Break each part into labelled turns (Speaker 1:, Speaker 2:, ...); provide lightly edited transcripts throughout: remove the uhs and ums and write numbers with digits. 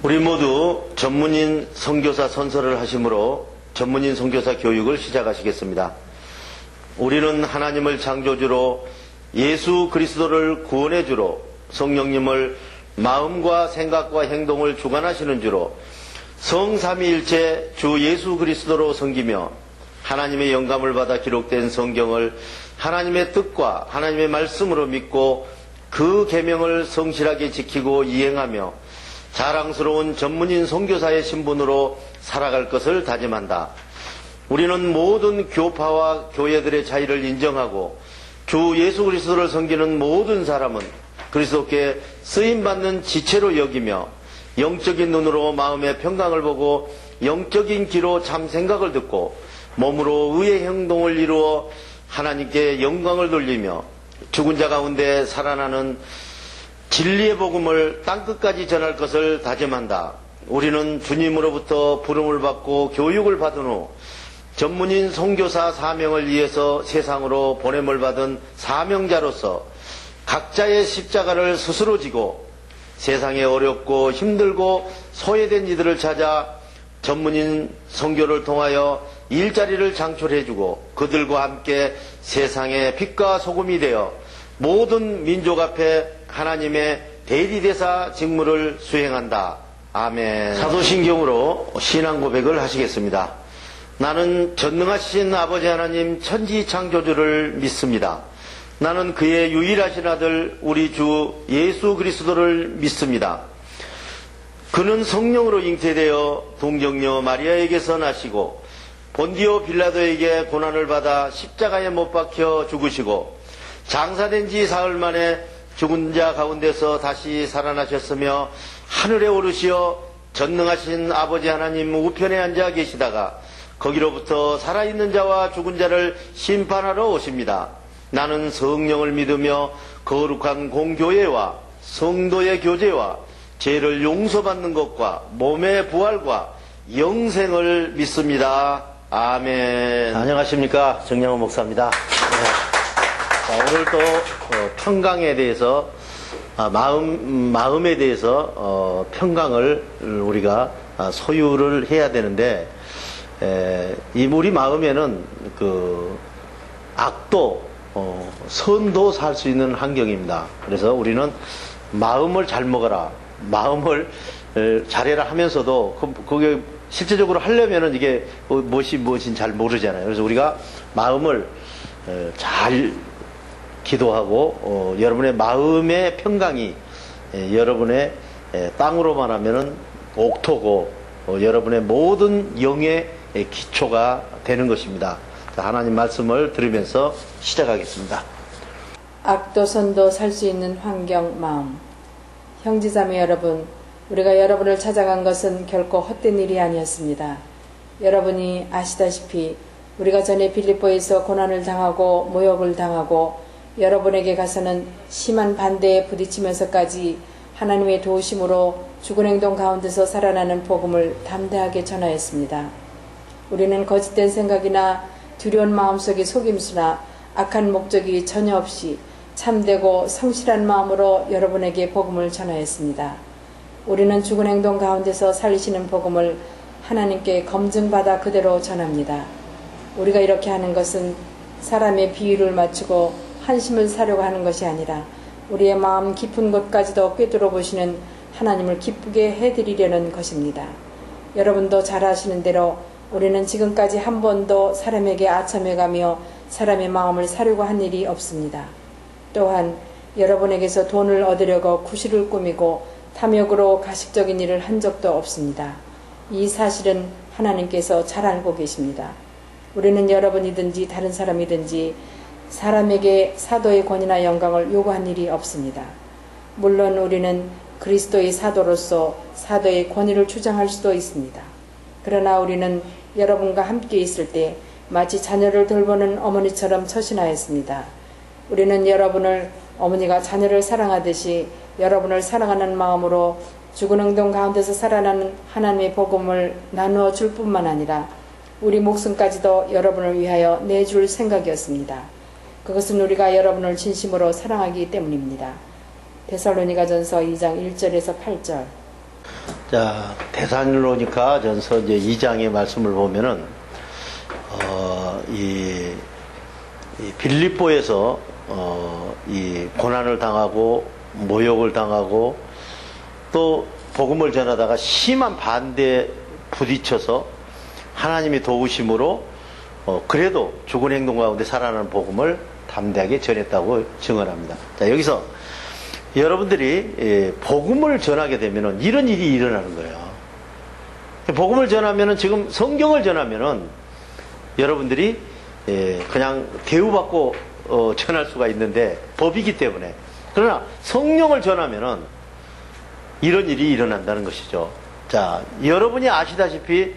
Speaker 1: 우리 모두 전문인 선교사 선서를 하심으로 전문인 선교사 교육을 시작하시겠습니다. 우리는 하나님을 창조주로 예수 그리스도를 구원의 주로 성령님을 마음과 생각과 행동을 주관하시는 주로 성삼위일체 주 예수 그리스도로 섬기며 하나님의 영감을 받아 기록된 성경을 하나님의 뜻과 하나님의 말씀으로 믿고 그 계명을 성실하게 지키고 이행하며 자랑스러운 전문인 선교사의 신분으로 살아갈 것을 다짐한다. 우리는 모든 교파와 교회들의 차이를 인정하고 주 예수 그리스도를 섬기는 모든 사람은 그리스도께 쓰임받는 지체로 여기며 영적인 눈으로 마음의 평강을 보고 영적인 귀로 참 생각을 듣고 몸으로 의의 행동을 이루어 하나님께 영광을 돌리며 죽은 자 가운데 살아나는 진리의 복음을 땅끝까지 전할 것을 다짐한다. 우리는 주님으로부터 부름을 받고 교육을 받은 후 전문인 선교사 사명을 위해서 세상으로 보냄을 받은 사명자로서 각자의 십자가를 스스로 지고 세상에 어렵고 힘들고 소외된 이들을 찾아 전문인 선교를 통하여 일자리를 창출해주고 그들과 함께 세상의 빛과 소금이 되어 모든 민족 앞에 하나님의 대리대사 직무를 수행한다. 아멘. 사도신경으로 신앙 고백을 하시겠습니다. 나는 전능하신 아버지 하나님 천지창조주를 믿습니다. 나는 그의 유일하신 아들 우리 주 예수 그리스도를 믿습니다. 그는 성령으로 잉태되어 동정녀 마리아에게서 나시고 본디오 빌라도에게 고난을 받아 십자가에 못 박혀 죽으시고 장사된 지 사흘 만에 죽은 자 가운데서 다시 살아나셨으며 하늘에 오르시어 전능하신 아버지 하나님 우편에 앉아 계시다가 거기로부터 살아있는 자와 죽은 자를 심판하러 오십니다. 나는 성령을 믿으며 거룩한 공교회와 성도의 교제와 죄를 용서받는 것과 몸의 부활과 영생을 믿습니다. 아멘. 안녕하십니까, 정영호 목사입니다. 자, 오늘도 평강에 대해서 마음에 대해서 평강을 우리가 소유를 해야 되는데 우리 마음에는 그 악도 선도 살 수 있는 환경입니다. 그래서 우리는 마음을 잘 먹어라, 마음을 잘해라 하면서도 그게 실제적으로 하려면은 이게 무엇인지 잘 모르잖아요. 그래서 우리가 마음을 잘 기도하고 여러분의 마음의 평강이 여러분의 땅으로 말하면은 옥토고 여러분의 모든 영의 기초가 되는 것입니다. 하나님 말씀을 들으면서 시작하겠습니다.
Speaker 2: 악도 선도 살 수 있는 환경 마음. 형제자매 여러분, 우리가 여러분을 찾아간 것은 결코 헛된 일이 아니었습니다. 여러분이 아시다시피 우리가 전에 빌립보에서 고난을 당하고 모욕을 당하고 여러분에게 가서는 심한 반대에 부딪히면서까지 하나님의 도우심으로 죽은 행동 가운데서 살아나는 복음을 담대하게 전하였습니다. 우리는 거짓된 생각이나 두려운 마음속의 속임수나 악한 목적이 전혀 없이 참되고 성실한 마음으로 여러분에게 복음을 전하였습니다. 우리는 죽은 행동 가운데서 살리시는 복음을 하나님께 검증받아 그대로 전합니다. 우리가 이렇게 하는 것은 사람의 비위를 맞추고 한심을 사려고 하는 것이 아니라 우리의 마음 깊은 곳까지도 꿰뚫어 보시는 하나님을 기쁘게 해드리려는 것입니다. 여러분도 잘 아시는 대로 우리는 지금까지 한 번도 사람에게 아첨해가며 사람의 마음을 사려고 한 일이 없습니다. 또한 여러분에게서 돈을 얻으려고 구실을 꾸미고 탐욕으로 가식적인 일을 한 적도 없습니다. 이 사실은 하나님께서 잘 알고 계십니다. 우리는 여러분이든지 다른 사람이든지 사람에게 사도의 권위나 영광을 요구한 일이 없습니다. 물론 우리는 그리스도의 사도로서 사도의 권위를 주장할 수도 있습니다. 그러나 우리는 여러분과 함께 있을 때 마치 자녀를 돌보는 어머니처럼 처신하였습니다. 우리는 여러분을 어머니가 자녀를 사랑하듯이 여러분을 사랑하는 마음으로 죽은 행동 가운데서 살아나는 하나님의 복음을 나누어 줄 뿐만 아니라 우리 목숨까지도 여러분을 위하여 내줄 생각이었습니다. 그것은 우리가 여러분을 진심으로 사랑하기 때문입니다. 데살로니가전서 2장 1절에서 8절.
Speaker 1: 자, 데살로니가 전서 이제 2장의 말씀을 보면은, 이 빌립보에서, 이 고난을 당하고, 모욕을 당하고, 또 복음을 전하다가 심한 반대에 부딪혀서 하나님이 도우심으로, 그래도 죽은 행동 가운데 살아나는 복음을 담대하게 전했다고 증언합니다. 자, 여기서 여러분들이 복음을 전하게 되면은 이런 일이 일어나는 거예요. 복음을 전하면은 지금 성경을 전하면은 여러분들이 그냥 대우받고 전할 수가 있는데 법이기 때문에, 그러나 성령을 전하면은 이런 일이 일어난다는 것이죠. 자, 여러분이 아시다시피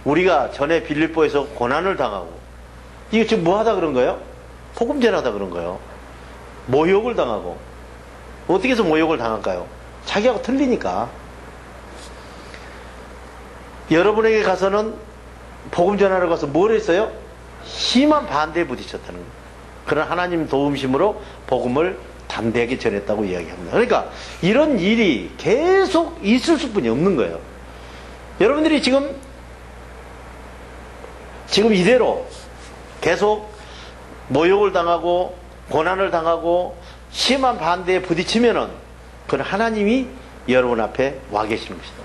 Speaker 1: 우리가 전에 빌립보에서 고난을 당하고, 이게 지금 뭐 하다 그런 거예요? 복음 전하다 그런 거예요. 모욕을 당하고. 어떻게 해서 모욕을 당할까요? 자기하고 틀리니까. 여러분에게 가서는 복음 전하러 가서 뭘 했어요? 심한 반대에 부딪혔다는 거예요. 그런 하나님 도움심으로 복음을 담대하게 전했다고 이야기합니다. 그러니까 이런 일이 계속 있을 수뿐이 없는 거예요. 여러분들이 지금 이대로 계속 모욕을 당하고 고난을 당하고 심한 반대에 부딪히면은 그건 하나님이 여러분 앞에 와 계시는 것이다.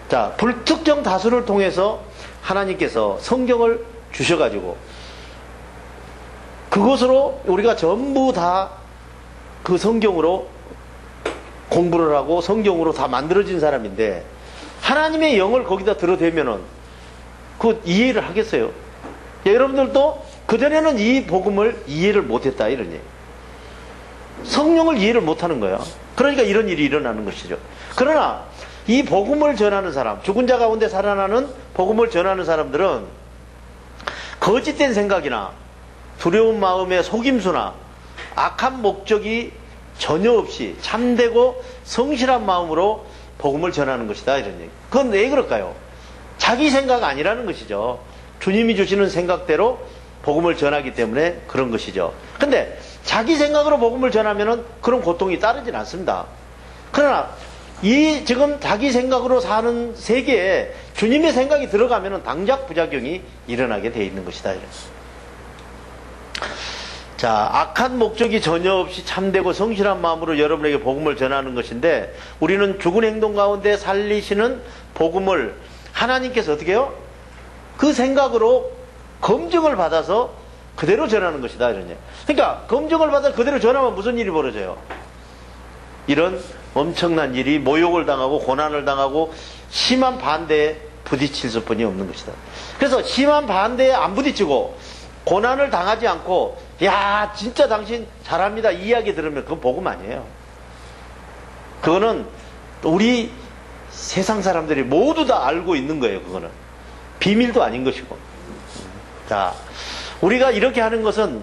Speaker 1: 자, 불특정 다수를 통해서 하나님께서 성경을 주셔가지고 그것으로 우리가 전부 다 그 성경으로 공부를 하고 성경으로 다 만들어진 사람인데, 하나님의 영을 거기다 들어대면은 그 이해를 하겠어요? 여러분들도 그전에는 이 복음을 이해를 못했다, 이러니. 성령을 이해를 못하는 거야. 그러니까 이런 일이 일어나는 것이죠. 그러나 이 복음을 전하는 사람, 죽은 자 가운데 살아나는 복음을 전하는 사람들은 거짓된 생각이나 두려운 마음의 속임수나 악한 목적이 전혀 없이 참되고 성실한 마음으로 복음을 전하는 것이다, 이런 얘기. 그건 왜 그럴까요? 자기 생각 아니라는 것이죠. 주님이 주시는 생각대로 복음을 전하기 때문에 그런 것이죠. 근데 자기 생각으로 복음을 전하면은 그런 고통이 따르진 않습니다. 그러나 이 지금 자기 생각으로 사는 세계에 주님의 생각이 들어가면은 당장 부작용이 일어나게 돼 있는 것이다, 이런. 자, 악한 목적이 전혀 없이 참되고 성실한 마음으로 여러분에게 복음을 전하는 것인데, 우리는 죽은 행동 가운데 살리시는 복음을 하나님께서 어떻게 해요? 그 생각으로 검증을 받아서 그대로 전하는 것이다, 이런 얘기. 그러니까 검증을 받아 그대로 전하면 무슨 일이 벌어져요? 이런 엄청난 일이, 모욕을 당하고 고난을 당하고 심한 반대에 부딪힐 수뿐이 없는 것이다. 그래서 심한 반대에 안 부딪히고 고난을 당하지 않고, 야, 진짜 당신 잘합니다, 이 이야기 들으면 그건 복음 아니에요. 그거는 우리 세상 사람들이 모두 다 알고 있는 거예요. 그거는 비밀도 아닌 것이고. 자, 우리가 이렇게 하는 것은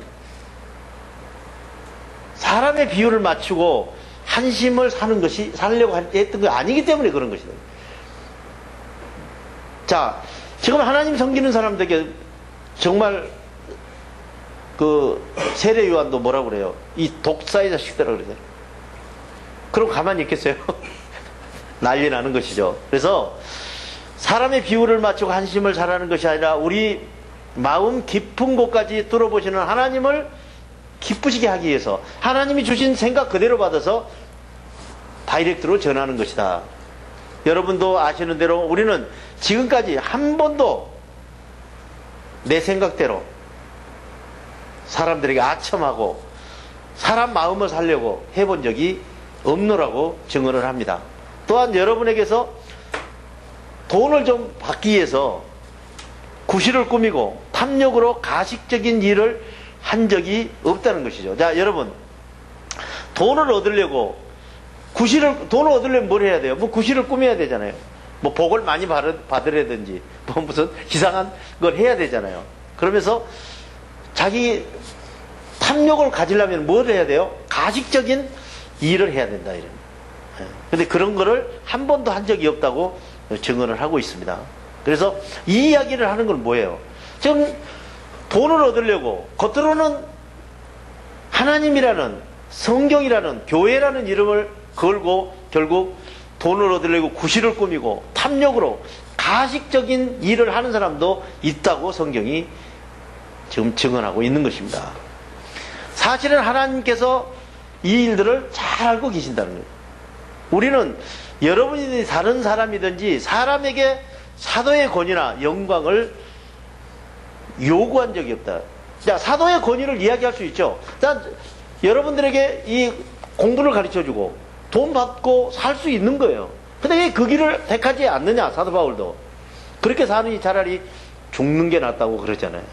Speaker 1: 사람의 비율을 맞추고 한심을 살려고 했던 게 아니기 때문에 그런 것이다. 자, 지금 하나님 섬기는 사람들에게 정말 그 세례 요한도 뭐라고 그래요? 이 독사의 자식들이라고 그러잖아요. 그럼 가만히 있겠어요? 난리 나는 것이죠. 그래서 사람의 비율을 맞추고 한심을 잘하는 것이 아니라 우리 마음 깊은 곳까지 뚫어보시는 하나님을 기쁘시게 하기 위해서 하나님이 주신 생각 그대로 받아서 다이렉트로 전하는 것이다. 여러분도 아시는 대로 우리는 지금까지 한 번도 내 생각대로 사람들에게 아첨하고 사람 마음을 살려고 해본 적이 없노라고 증언을 합니다. 또한 여러분에게서 돈을 좀 받기 위해서 구실을 꾸미고 탐욕으로 가식적인 일을 한 적이 없다는 것이죠. 자, 여러분, 돈을 얻으려면 뭘 해야 돼요? 뭐 구실을 꾸며야 되잖아요. 뭐 복을 많이 받으려든지 뭐 무슨 이상한 걸 해야 되잖아요. 그러면서 자기 탐욕을 가지려면 뭘 해야 돼요? 가식적인 일을 해야 된다, 이런. 근데 그런 거를 한 번도 한 적이 없다고 증언을 하고 있습니다. 그래서 이 이야기를 하는 건 뭐예요? 지금 돈을 얻으려고 겉으로는 하나님이라는 성경이라는 교회라는 이름을 걸고 결국 돈을 얻으려고 구실을 꾸미고 탐욕으로 가식적인 일을 하는 사람도 있다고 성경이 지금 증언하고 있는 것입니다. 사실은 하나님께서 이 일들을 잘 알고 계신다는 거예요. 우리는 여러분이 다른 사람이든지 사람에게 사도의 권위나 영광을 요구한 적이 없다. 자, 사도의 권위를 이야기할 수 있죠. 자, 여러분들에게 이 공부를 가르쳐주고 돈 받고 살 수 있는 거예요. 근데 왜 그 길을 택하지 않느냐, 사도 바울도. 그렇게 사느니 차라리 죽는 게 낫다고 그러잖아요.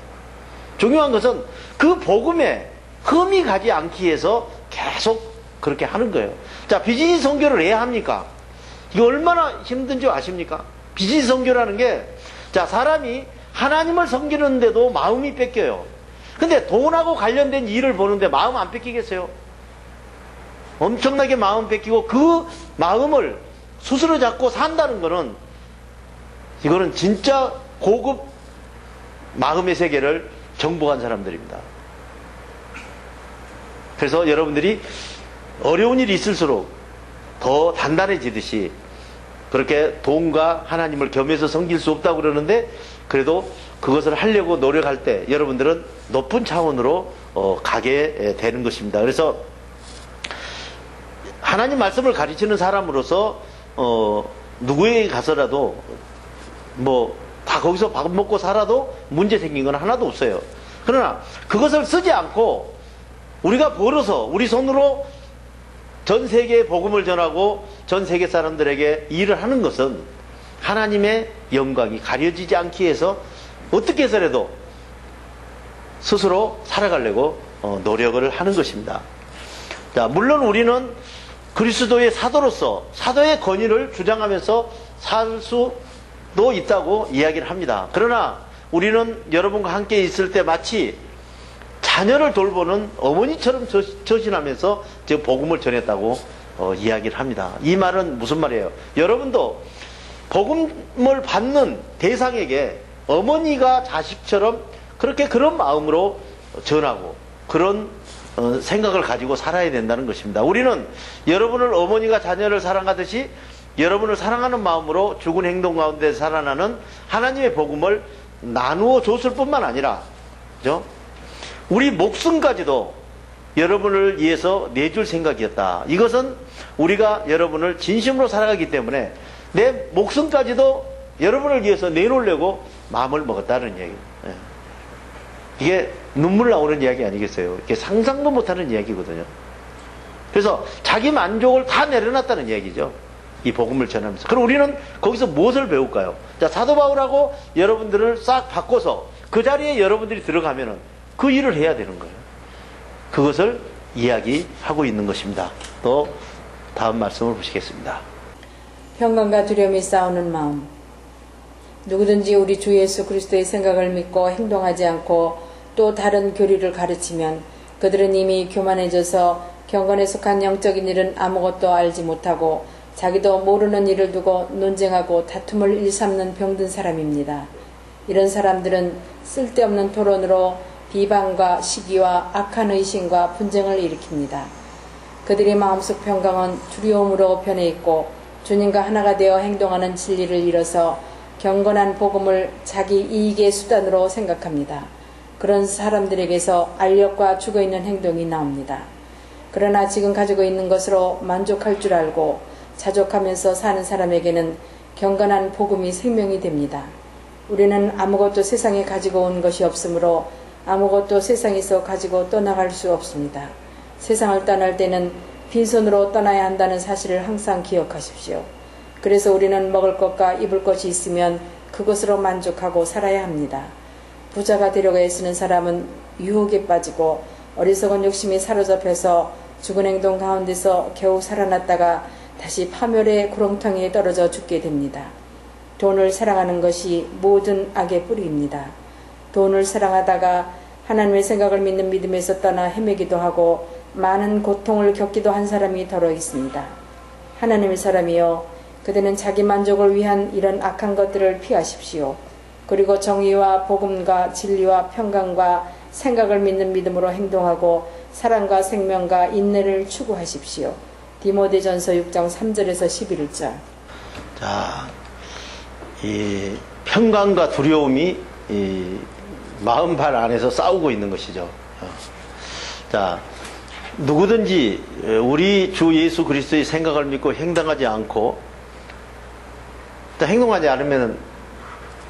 Speaker 1: 중요한 것은 그 복음에 흠이 가지 않기 위해서 계속 그렇게 하는 거예요. 자, 비즈니스 선교를 왜 합니까? 이거 얼마나 힘든 줄 아십니까? 비즈니스 선교라는 게, 자, 사람이 하나님을 섬기는데도 마음이 뺏겨요. 근데 돈하고 관련된 일을 보는데 마음 안 뺏기겠어요? 엄청나게 마음 뺏기고 그 마음을 스스로 잡고 산다는 거는, 이거는 진짜 고급 마음의 세계를 정복한 사람들입니다. 그래서 여러분들이 어려운 일이 있을수록 더 단단해지듯이, 그렇게 돈과 하나님을 겸해서 섬길 수 없다고 그러는데, 그래도 그것을 하려고 노력할 때 여러분들은 높은 차원으로 가게 되는 것입니다. 그래서 하나님 말씀을 가르치는 사람으로서 누구에게 가서라도 뭐 다 거기서 밥 먹고 살아도 문제 생긴 건 하나도 없어요. 그러나 그것을 쓰지 않고 우리가 벌어서 우리 손으로 전 세계에 복음을 전하고 전 세계 사람들에게 일을 하는 것은 하나님의 영광이 가려지지 않기 위해서 어떻게 해서라도 스스로 살아가려고 노력을 하는 것입니다. 자, 물론 우리는 그리스도의 사도로서 사도의 권위를 주장하면서 살 수도 있다고 이야기를 합니다. 그러나 우리는 여러분과 함께 있을 때 마치 자녀를 돌보는 어머니처럼 처신하면서 지금 복음을 전했다고 이야기를 합니다. 이 말은 무슨 말이에요? 여러분도 복음을 받는 대상에게 어머니가 자식처럼 그렇게 그런 마음으로 전하고 그런 생각을 가지고 살아야 된다는 것입니다. 우리는 여러분을 어머니가 자녀를 사랑하듯이 여러분을 사랑하는 마음으로 죽은 행동 가운데 살아나는 하나님의 복음을 나누어 줬을 뿐만 아니라, 그죠? 우리 목숨까지도 여러분을 위해서 내줄 생각이었다. 이것은 우리가 여러분을 진심으로 사랑하기 때문에 내 목숨까지도 여러분을 위해서 내놓으려고 마음을 먹었다는 이야기예요. 이게 눈물 나오는 이야기 아니겠어요? 이게 상상도 못하는 이야기거든요. 그래서 자기 만족을 다 내려놨다는 이야기죠. 이 복음을 전하면서. 그럼 우리는 거기서 무엇을 배울까요? 자, 사도 바울하고 여러분들을 싹 바꿔서 그 자리에 여러분들이 들어가면은 그 일을 해야 되는 거예요. 그것을 이야기하고 있는 것입니다. 또 다음 말씀을 보시겠습니다.
Speaker 2: 평강과 두려움이 싸우는 마음. 누구든지 우리 주 예수 그리스도의 생각을 믿고 행동하지 않고 또 다른 교리를 가르치면 그들은 이미 교만해져서 경건에 속한 영적인 일은 아무것도 알지 못하고 자기도 모르는 일을 두고 논쟁하고 다툼을 일삼는 병든 사람입니다. 이런 사람들은 쓸데없는 토론으로 비방과 시기와 악한 의심과 분쟁을 일으킵니다. 그들의 마음속 평강은 두려움으로 변해 있고 주님과 하나가 되어 행동하는 진리를 잃어서 경건한 복음을 자기 이익의 수단으로 생각합니다. 그런 사람들에게서 알력과 죽어있는 행동이 나옵니다. 그러나 지금 가지고 있는 것으로 만족할 줄 알고 자족하면서 사는 사람에게는 경건한 복음이 생명이 됩니다. 우리는 아무것도 세상에 가지고 온 것이 없으므로 아무것도 세상에서 가지고 떠나갈 수 없습니다. 세상을 떠날 때는 빈손으로 떠나야 한다는 사실을 항상 기억하십시오. 그래서 우리는 먹을 것과 입을 것이 있으면 그것으로 만족하고 살아야 합니다. 부자가 되려고 애쓰는 사람은 유혹에 빠지고 어리석은 욕심이 사로잡혀서 죽은 행동 가운데서 겨우 살아났다가 다시 파멸의 구렁텅이에 떨어져 죽게 됩니다. 돈을 사랑하는 것이 모든 악의 뿌리입니다. 돈을 사랑하다가 하나님의 생각을 믿는 믿음에서 떠나 헤매기도 하고 많은 고통을 겪기도 한 사람이 더러 있습니다. 하나님의 사람이여, 그대는 자기 만족을 위한 이런 악한 것들을 피하십시오. 그리고 정의와 복음과 진리와 평강과 생각을 믿는 믿음으로 행동하고 사랑과 생명과 인내를 추구하십시오. 디모데전서 6장 3절에서 11절.
Speaker 1: 자, 이 평강과 두려움이 이 마음발 안에서 싸우고 있는 것이죠. 자, 누구든지 우리 주 예수 그리스도의 생각을 믿고 행동하지 않고 행동하지 않으면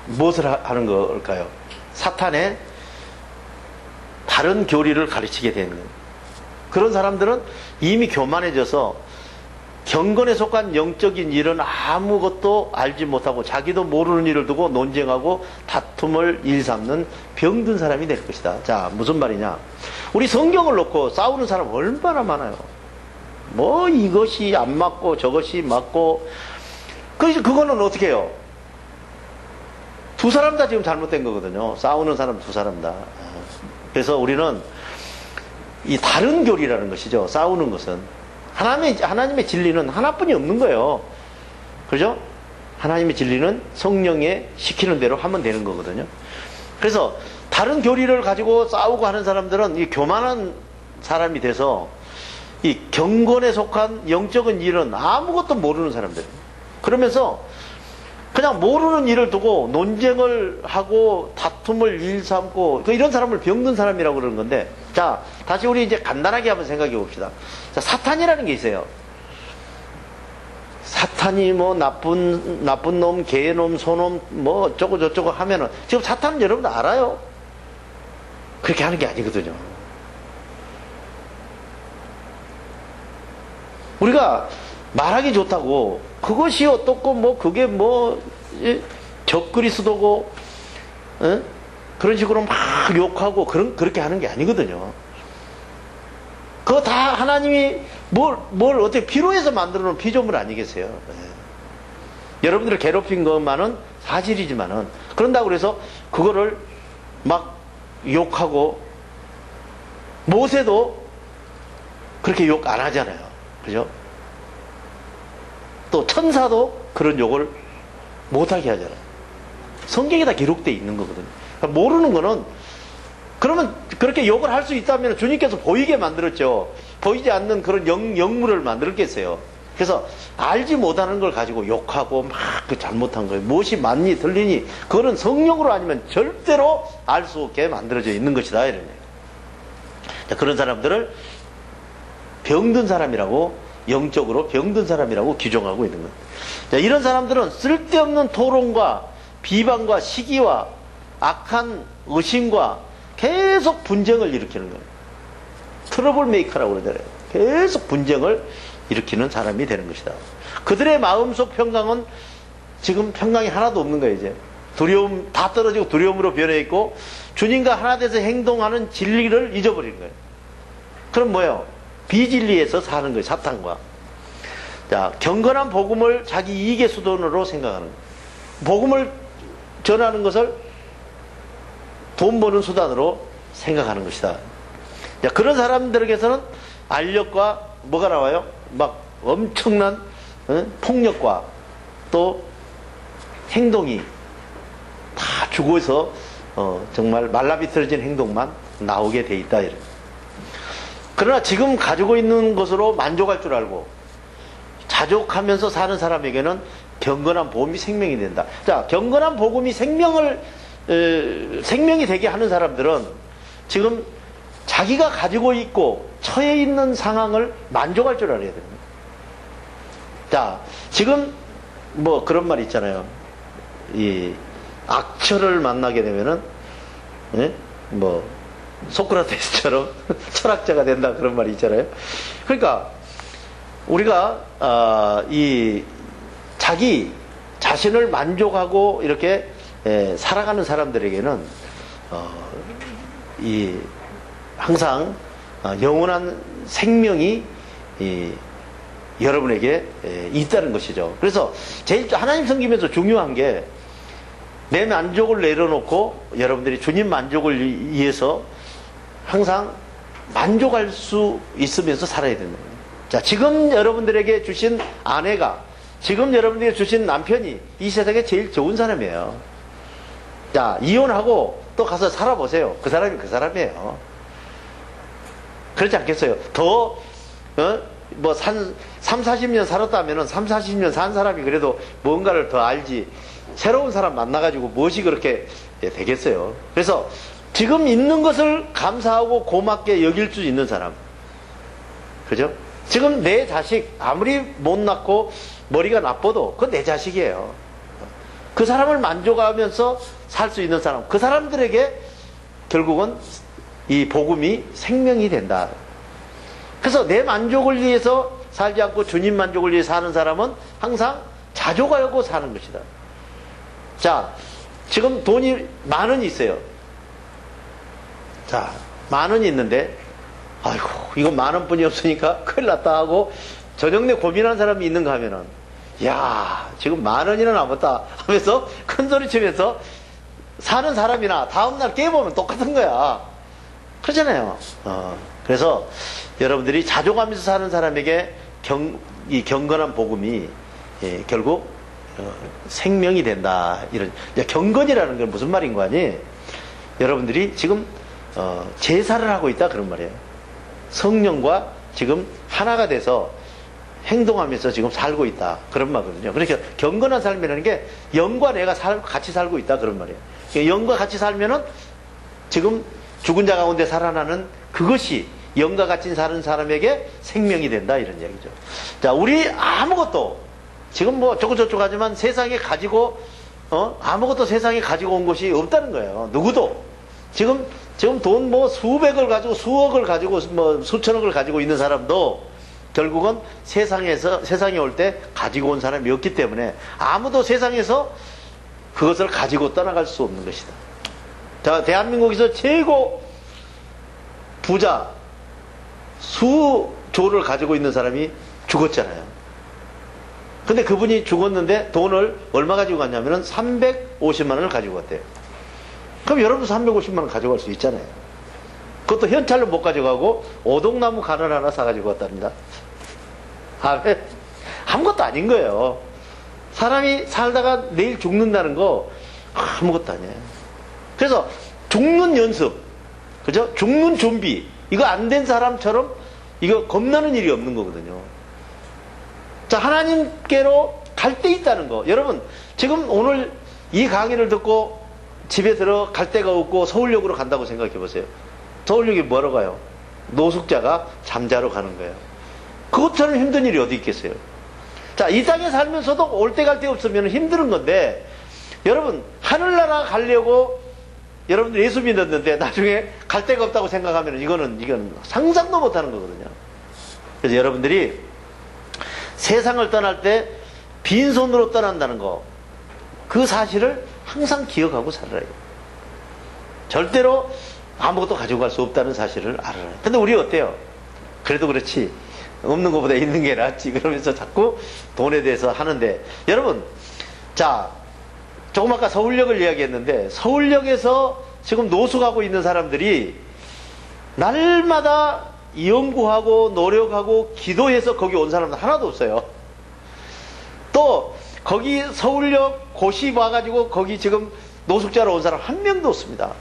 Speaker 1: 무엇을 하는 걸까요? 사탄의 다른 교리를 가르치게 되는 거예요. 그런 사람들은 이미 교만해져서 경건에 속한 영적인 일은 아무것도 알지 못하고 자기도 모르는 일을 두고 논쟁하고 다툼을 일삼는 병든 사람이 될 것이다. 자, 무슨 말이냐? 우리 성경을 놓고 싸우는 사람 얼마나 많아요. 뭐 이것이 안 맞고 저것이 맞고 그거는 어떻게 해요? 두 사람 다 지금 잘못된 거거든요. 싸우는 사람 두 사람 다. 그래서 우리는 이 다른 교리라는 것이죠. 싸우는 것은 하나님의 진리는 하나뿐이 없는 거예요. 그죠? 하나님의 진리는 성령에 시키는 대로 하면 되는 거거든요. 그래서 다른 교리를 가지고 싸우고 하는 사람들은 이 교만한 사람이 돼서 이 경건에 속한 영적인 일은 아무것도 모르는 사람들이에요. 그러면서 그냥 모르는 일을 두고 논쟁을 하고 다툼을 일삼고 이런 사람을 병든 사람이라고 그러는 건데, 자, 다시 우리 이제 간단하게 한번 생각해 봅시다. 자, 사탄이라는 게 있어요. 사탄이 뭐 나쁜 놈, 개놈, 소놈 뭐 어쩌고 저쩌고 하면은 지금 사탄은 여러분도 알아요. 그렇게 하는 게 아니거든요. 우리가 말하기 좋다고 그것이 어떻고 뭐 그게 뭐 적그리스도고 그런 식으로 막 욕하고 그렇게 하는 게 아니거든요. 그거 다 하나님이 뭘 어떻게 필요해서 만들어 놓은 피조물 아니겠어요? 여러분들을 괴롭힌 것만은 사실이지만은, 그런다고 그래서 그거를 막 욕하고, 모세도 그렇게 욕 안 하잖아요. 그죠? 또 천사도 그런 욕을 못하게 하잖아요. 성경에 다 기록되어 있는 거거든요. 그러니까 모르는 거는, 그러면 그렇게 욕을 할 수 있다면 주님께서 보이게 만들었죠. 보이지 않는 그런 영물을 만들었겠어요. 그래서 알지 못하는 걸 가지고 욕하고 막 그 잘못한 거예요. 무엇이 맞니 틀리니 그거는 성령으로 아니면 절대로 알 수 없게 만들어져 있는 것이다, 이런 거예요. 자, 그런 사람들을 병든 사람이라고, 영적으로 병든 사람이라고 규정하고 있는 거예요. 자, 이런 사람들은 쓸데없는 토론과 비방과 시기와 악한 의심과 계속 분쟁을 일으키는 거예요. 트러블 메이커라고 그러잖아요. 계속 분쟁을 일으키는 사람이 되는 것이다. 그들의 마음속 평강은 지금 평강이 하나도 없는 거예요. 이제 두려움 다 떨어지고 두려움으로 변해 있고, 주님과 하나 돼서 행동하는 진리를 잊어버리는 거예요. 그럼 뭐예요? 비진리에서 사는 거예요. 사탄과. 자, 경건한 복음을 자기 이익의 수단으로 생각하는 거예요. 복음을 전하는 것을 돈 버는 수단으로 생각하는 것이다. 자, 그런 사람들에게서는 알력과 뭐가 나와요? 막 엄청난 폭력과 또 행동이 다 죽어서 정말 말라비틀어진 행동만 나오게 돼 있다, 이런. 그러나 지금 가지고 있는 것으로 만족할 줄 알고 자족하면서 사는 사람에게는 경건한 복음이 생명이 된다. 자, 경건한 복음이 생명이 되게 하는 사람들은 지금 자기가 가지고 있고 처해 있는 상황을 만족할 줄 알아야 됩니다. 자, 지금 뭐 그런 말 있잖아요. 이 악처를 만나게 되면은 뭐 소크라테스처럼 철학자가 된다, 그런 말이 있잖아요. 그러니까 우리가 이 자기 자신을 만족하고 이렇게 살아가는 사람들에게는 이 항상 영원한 생명이 여러분에게 있다는 것이죠. 그래서 제일 하나님 섬기면서 중요한 게 내 만족을 내려놓고 여러분들이 주님 만족을 위해서 항상 만족할 수 있으면서 살아야 된다. 자, 지금 여러분들에게 주신 아내가, 지금 여러분들에게 주신 남편이 이 세상에 제일 좋은 사람이에요. 자, 이혼하고 또 가서 살아보세요. 그 사람이 그 사람이에요. 그렇지 않겠어요? 더 뭐 3, 40년 살았다면은 3, 40년 산 사람이 그래도 뭔가를 더 알지. 새로운 사람 만나가지고 무엇이 그렇게 되겠어요. 그래서 지금 있는 것을 감사하고 고맙게 여길 수 있는 사람. 그죠? 지금 내 자식, 아무리 못났고 머리가 나빠도 그건 내 자식이에요. 그 사람을 만족하면서 살 수 있는 사람. 그 사람들에게 결국은 이 복음이 생명이 된다. 그래서 내 만족을 위해서 살지 않고 주님 만족을 위해 사는 사람은 항상 자족하고 사는 것이다. 자, 지금 돈이 10,000원이 있어요. 자, 10,000원이 있는데, 아이고, 이거 10,000원뿐이 없으니까 큰일 났다 하고, 저녁 내 고민하는 사람이 있는가 하면은, 야, 지금 10,000원이나 남았다 하면서 큰 소리 치면서 사는 사람이나 다음날 깨보면 똑같은 거야. 그러잖아요. 그래서 여러분들이 자족하면서 사는 사람에게 이 경건한 복음이 결국 생명이 된다. 이런 경건이라는 건 무슨 말인 거 아니? 여러분들이 지금 제사를 하고 있다 그런 말이에요. 성령과 지금 하나가 돼서 행동하면서 지금 살고 있다 그런 말거든요. 그러니까 경건한 삶이라는 게 영과 내가 같이 살고 있다 그런 말이에요. 그러니까 영과 같이 살면은 지금 죽은 자 가운데 살아나는 그것이 영과 같이 사는 사람에게 생명이 된다 이런 얘기죠. 자, 우리 아무것도 지금 뭐 저쩌고 하지만 세상에 가지고 아무것도 세상에 가지고 온 것이 없다는 거예요. 누구도 지금 돈 뭐 수백을 가지고 수억을 가지고 뭐 수천억을 가지고 있는 사람도 결국은 세상에 올 때 가지고 온 사람이 없기 때문에 아무도 세상에서 그것을 가지고 떠나갈 수 없는 것이다. 자, 대한민국에서 최고 부자 수조를 가지고 있는 사람이 죽었잖아요. 근데 그분이 죽었는데 돈을 얼마 가지고 갔냐면은 350만 원을 가지고 갔대요. 그럼 여러분도 350만 원 가져갈 수 있잖아요. 그것도 현찰로 못 가져가고 오동나무 가늘 하나 사가지고 왔답니다. 아무것도 아닌 거예요. 사람이 살다가 내일 죽는다는 거 아무것도 아니에요. 그래서 죽는 연습, 그죠? 죽는 좀비, 이거 안 된 사람처럼 이거 겁나는 일이 없는 거거든요. 자, 하나님께로 갈 데 있다는 거. 여러분, 지금 오늘 이 강의를 듣고 집에 들어갈 데가 없고 서울역으로 간다고 생각해 보세요. 서울역이 뭐하러 가요? 노숙자가 잠자러 가는 거예요. 그것처럼 힘든 일이 어디 있겠어요? 자, 이 땅에 살면서도 올 데 갈 데 없으면 힘든 건데, 여러분, 하늘나라 가려고 여러분들 예수 믿었는데 나중에 갈 데가 없다고 생각하면 이거는 상상도 못 하는 거거든요. 그래서 여러분들이 세상을 떠날 때 빈손으로 떠난다는 거, 그 사실을 항상 기억하고 살아야 해요. 절대로 아무것도 가지고 갈 수 없다는 사실을 알아야 해요. 근데 우리 어때요? 그래도 그렇지. 없는 것보다 있는 게 낫지. 그러면서 자꾸 돈에 대해서 하는데, 여러분, 자, 조금 아까 서울역을 이야기했는데, 서울역에서 지금 노숙하고 있는 사람들이 날마다 연구하고 노력하고 기도해서 거기 온 사람은 하나도 없어요. 또 거기 서울역 고시 와가지고 거기 지금 노숙자로 온 사람 한 명도 없습니다.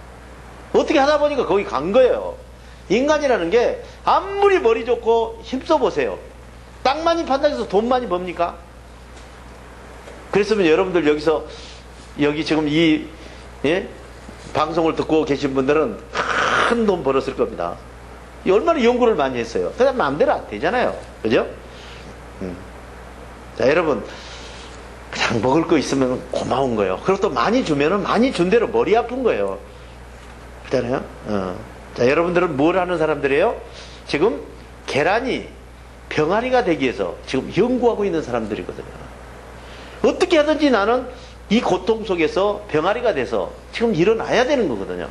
Speaker 1: 어떻게 하다 보니까 거기 간 거예요. 인간이라는 게 아무리 머리 좋고 힘써 보세요. 땅 많이 판다고 돈 많이 법니까? 그랬으면 여러분들 여기 지금 이 방송을 듣고 계신 분들은 큰 돈 벌었을 겁니다. 얼마나 연구를 많이 했어요. 그냥 마음대로 안 되잖아요. 그죠? 자, 여러분, 그냥 먹을 거 있으면 고마운 거예요. 그리고 또 많이 주면은 많이 준 대로 머리 아픈 거예요. 그렇잖아요? 자, 여러분들은 뭘 하는 사람들이에요? 지금 계란이 병아리가 되기 위해서 지금 연구하고 있는 사람들이거든요. 어떻게 하든지 나는 이 고통 속에서 병아리가 돼서 지금 일어나야 되는 거거든요.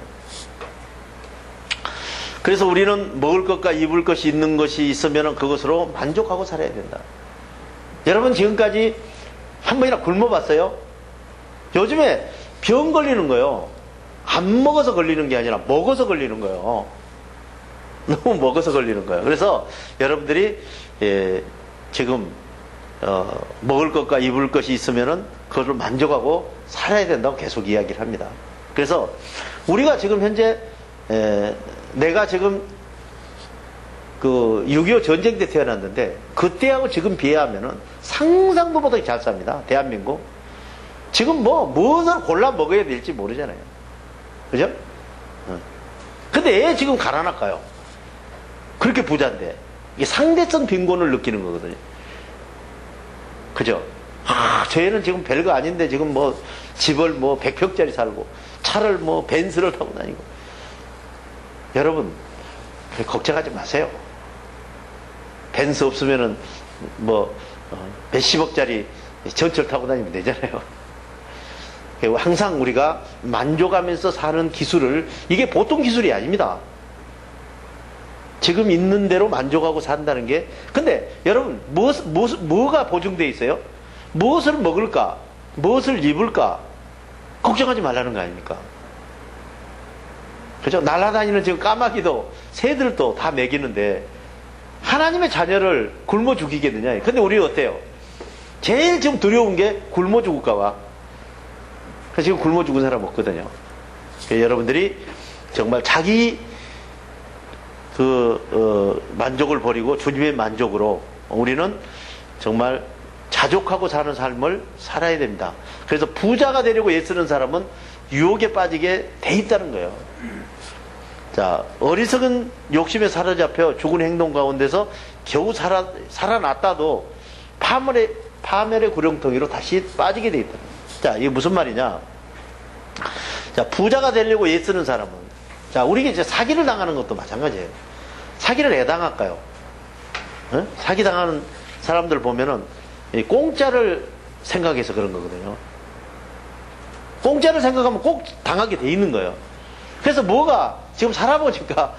Speaker 1: 그래서 우리는 먹을 것과 입을 것이 있는 것이 있으면 그것으로 만족하고 살아야 된다. 여러분 지금까지 한 번이나 굶어봤어요? 요즘에 병 걸리는 거예요. 안 먹어서 걸리는 게 아니라 먹어서 걸리는 거예요. 너무 먹어서 걸리는 거예요. 그래서 여러분들이 지금 먹을 것과 입을 것이 있으면은 그것을 만족하고 살아야 된다고 계속 이야기를 합니다. 그래서 우리가 지금 현재 내가 지금 6.25 전쟁 때 태어났는데, 그때하고 지금 비교하면은 상상도 못하게 잘 삽니다. 대한민국. 지금 무엇을 골라 먹어야 될지 모르잖아요. 그죠? 근데 애 지금 가난할까요? 그렇게 부자인데. 이게 상대성 빈곤을 느끼는 거거든요. 그죠? 저희는 지금 별거 아닌데 지금 집을 100평짜리 살고, 차를 벤츠를 타고 다니고. 여러분, 걱정하지 마세요. 벤츠 없으면은 몇십억짜리 전철 타고 다니면 되잖아요. 항상 우리가 만족하면서 사는 기술을, 이게 보통 기술이 아닙니다. 지금 있는 대로 만족하고 산다는 게. 근데 여러분, 뭐가 보증되어 있어요? 무엇을 먹을까? 무엇을 입을까? 걱정하지 말라는 거 아닙니까? 그죠? 날아다니는 지금 까마귀도, 새들도 다 먹이는데, 하나님의 자녀를 굶어 죽이겠느냐? 근데 우리 어때요? 제일 지금 두려운 게 굶어 죽을까봐. 그래서 지금 굶어 죽은 사람 없거든요. 여러분들이 정말 자기 만족을 버리고 주님의 만족으로 우리는 정말 자족하고 사는 삶을 살아야 됩니다. 그래서 부자가 되려고 애쓰는 사람은 유혹에 빠지게 돼 있다는 거예요. 자, 어리석은 욕심에 사로잡혀 죽은 행동 가운데서 겨우 살아났다도 파멸의 구렁텅이로 다시 빠지게 돼 있다. 자, 이게 무슨 말이냐? 자, 부자가 되려고 애쓰는 사람은, 자, 우리가 이제 사기를 당하는 것도 마찬가지예요. 사기를 왜 당할까요? 사기 당하는 사람들 보면은 공짜를 생각해서 그런 거거든요. 공짜를 생각하면 꼭 당하게 돼 있는 거예요. 그래서 지금 살아보니까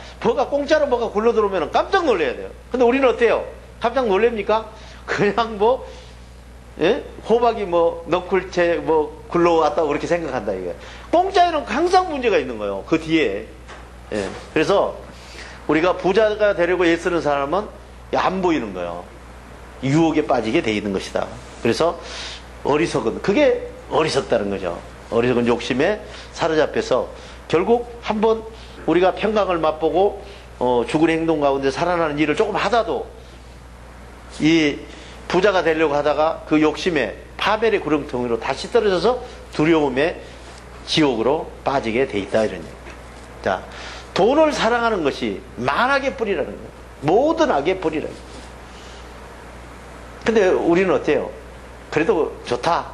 Speaker 1: 공짜로 굴러 들어오면 깜짝 놀라야 돼요. 근데 우리는 어때요? 깜짝 놀랍니까? 그냥 호박이 너클채 굴러왔다고 그렇게 생각한다, 이게. 공짜에는 항상 문제가 있는 거예요. 그 뒤에. 예. 그래서 우리가 부자가 되려고 애쓰는 사람은 안 보이는 거예요. 유혹에 빠지게 돼 있는 것이다. 그래서 그게 어리석다는 거죠. 어리석은 욕심에 사로잡혀서 결국 한번 우리가 평강을 맛보고 죽은 행동 가운데 살아나는 일을 조금 하다도 이 부자가 되려고 하다가 그 욕심에 파멸의 구렁텅이로 다시 떨어져서 두려움의 지옥으로 빠지게 돼 있다, 이런 얘기입니다. 자, 돈을 사랑하는 것이 만악의 뿌리라는 거예요. 모든 악의 뿌리라는 거예요. 근데 우리는 어때요? 그래도 좋다.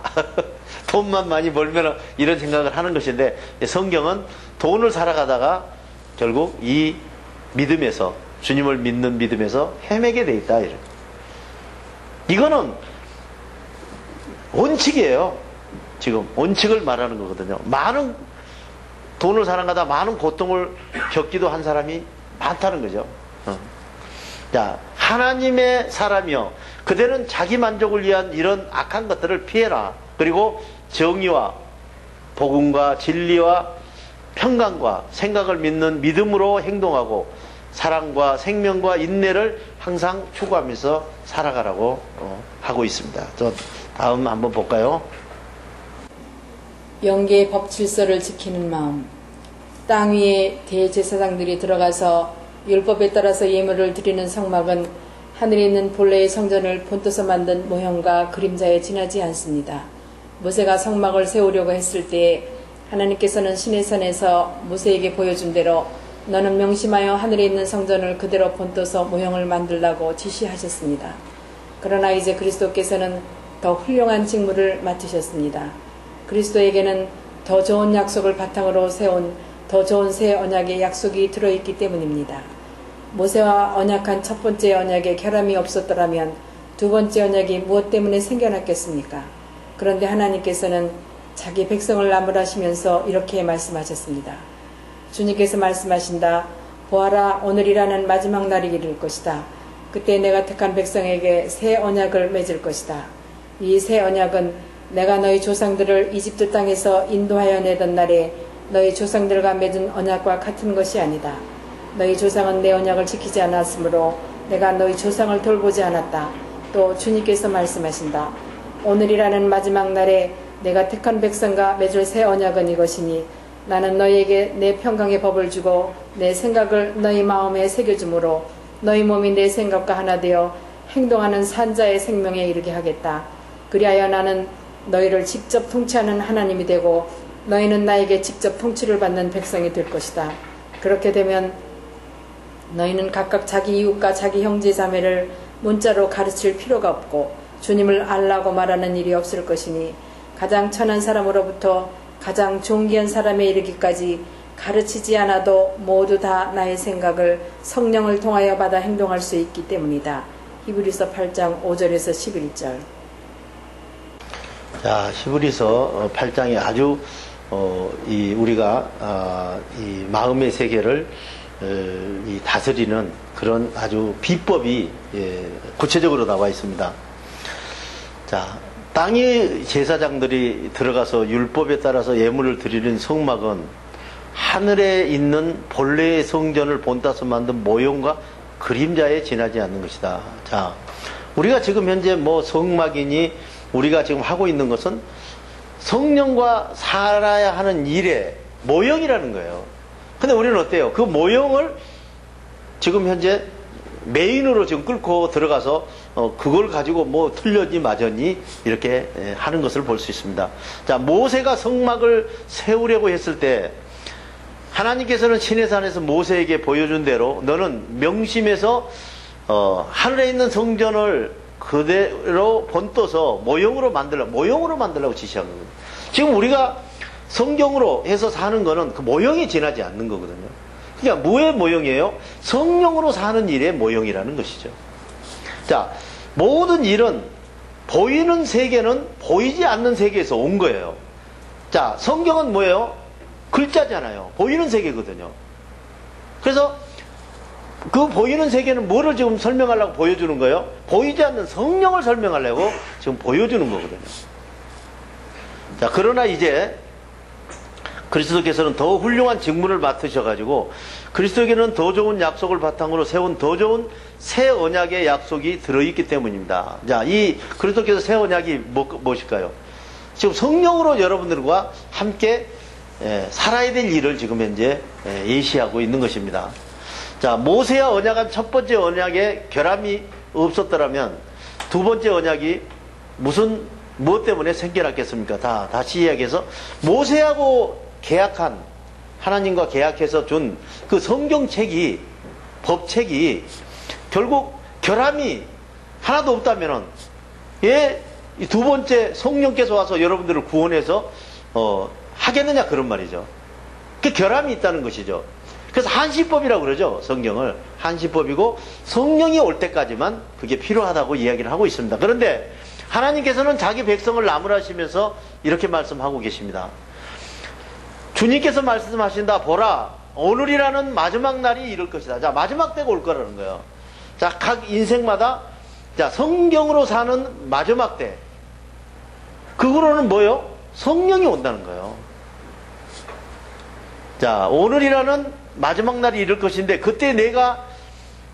Speaker 1: 돈만 많이 벌면 이런 생각을 하는 것인데, 성경은 돈을 살아가다가 결국 이 믿음에서, 주님을 믿는 믿음에서 헤매게 돼 있다, 이런. 이거는 원칙이에요. 지금 원칙을 말하는 거거든요. 많은 돈을 살아가다 많은 고통을 겪기도 한 사람이 많다는 거죠. 자, 하나님의 사람이여, 그대는 자기 만족을 위한 이런 악한 것들을 피해라. 그리고 정의와 복음과 진리와 평강과 생각을 믿는 믿음으로 행동하고 사랑과 생명과 인내를 항상 추구하면서 살아가라고 하고 있습니다. 다음 한번 볼까요?
Speaker 2: 영계의 법 질서를 지키는 마음. 땅 위에 대제사장들이 들어가서 율법에 따라서 예물을 드리는 성막은 하늘에 있는 본래의 성전을 본떠서 만든 모형과 그림자에 지나지 않습니다. 모세가 성막을 세우려고 했을 때 하나님께서는 시내산에서 모세에게 보여준 대로 너는 명심하여 하늘에 있는 성전을 그대로 본떠서 모형을 만들라고 지시하셨습니다. 그러나 이제 그리스도께서는 더 훌륭한 직무를 맡으셨습니다. 그리스도에게는 더 좋은 약속을 바탕으로 세운 더 좋은 새 언약의 약속이 들어있기 때문입니다. 모세와 언약한 첫 번째 언약에 결함이 없었더라면 두 번째 언약이 무엇 때문에 생겨났겠습니까? 그런데 하나님께서는 자기 백성을 나무라시면서 이렇게 말씀하셨습니다. 주님께서 말씀하신다. 보아라, 오늘이라는 마지막 날이 이를 것이다. 그때 내가 택한 백성에게 새 언약을 맺을 것이다. 이 새 언약은 내가 너희 조상들을 이집트 땅에서 인도하여 내던 날에 너희 조상들과 맺은 언약과 같은 것이 아니다. 너희 조상은 내 언약을 지키지 않았으므로 내가 너희 조상을 돌보지 않았다. 또 주님께서 말씀하신다. 오늘이라는 마지막 날에 내가 택한 백성과 맺을 새 언약은 이것이니 나는 너희에게 내 평강의 법을 주고 내 생각을 너희 마음에 새겨주므로 너희 몸이 내 생각과 하나 되어 행동하는 산자의 생명에 이르게 하겠다. 그리하여 나는 너희를 직접 통치하는 하나님이 되고 너희는 나에게 직접 통치를 받는 백성이 될 것이다. 그렇게 되면 너희는 각각 자기 이웃과 자기 형제 자매를 문자로 가르칠 필요가 없고 주님을 알라고 말하는 일이 없을 것이니 가장 천한 사람으로부터 가장 존귀한 사람에 이르기까지 가르치지 않아도 모두 다 나의 생각을 성령을 통하여 받아 행동할 수 있기 때문이다. 히브리서 8장 5절에서 11절.
Speaker 1: 자, 히브리서 8장에 아주 우리가 이 마음의 세계를 이 다스리는 그런 아주 비법이 구체적으로 나와 있습니다. 자, 땅의 제사장들이 들어가서 율법에 따라서 예물을 드리는 성막은 하늘에 있는 본래의 성전을 본따서 만든 모형과 그림자에 지나지 않는 것이다. 자, 우리가 지금 현재 뭐 성막이니 우리가 지금 하고 있는 것은 성령과 살아야 하는 일의 모형이라는 거예요. 근데 우리는 어때요? 그 모형을 지금 현재 메인으로 지금 끌고 들어가서 그걸 가지고 뭐 틀렸니 맞았니 이렇게 하는 것을 볼 수 있습니다. 자, 모세가 성막을 세우려고 했을 때 하나님께서는 시내산에서 모세에게 보여준 대로 너는 명심해서 하늘에 있는 성전을 그대로 본떠서 모형으로 만들라고 지시한 거거든요. 지금 우리가 성경으로 해서 사는 거는 그 모형이 지나지 않는 거거든요. 그러니까 뭐의 모형이에요? 성령으로 사는 일의 모형이라는 것이죠. 자, 모든 일은 보이는 세계는 보이지 않는 세계에서 온 거예요. 자, 성경은 뭐예요? 글자잖아요. 보이는 세계거든요. 그래서 그 보이는 세계는 뭐를 지금 설명하려고 보여주는 거예요? 보이지 않는 성령을 설명하려고 지금 보여주는 거거든요. 자, 그러나 이제 그리스도께서는 더 훌륭한 직무를 맡으셔가지고 그리스도에게는 더 좋은 약속을 바탕으로 세운 더 좋은 새 언약의 약속이 들어있기 때문입니다. 자, 이 그리스도께서 새 언약이 무엇일까요? 지금 성령으로 여러분들과 함께 살아야 될 일을 지금 현재 예시하고 있는 것입니다. 자, 모세와 언약한 첫 번째 언약에 결함이 없었더라면 두 번째 언약이 무엇 때문에 생겨났겠습니까? 다시 이야기해서 모세하고 계약한, 하나님과 계약해서 준 그 성경책이, 법책이 결국 결함이 하나도 없다면은 이 두 번째 성령께서 와서 여러분들을 구원해서 하겠느냐 그런 말이죠. 그 결함이 있다는 것이죠. 그래서 한시법이라고 그러죠. 성경을 한시법이고 성령이 올 때까지만 그게 필요하다고 이야기를 하고 있습니다. 그런데 하나님께서는 자기 백성을 나무라시면서 이렇게 말씀하고 계십니다. 주님께서 말씀하신다. 보라, 오늘이라는 마지막 날이 이럴 것이다. 자, 마지막 때가 올 거라는 거예요. 자, 각 인생마다 자, 성경으로 사는 마지막 때, 그거로는 뭐요? 성령이 온다는 거예요. 자, 오늘이라는 마지막 날이 이럴 것인데 그때 내가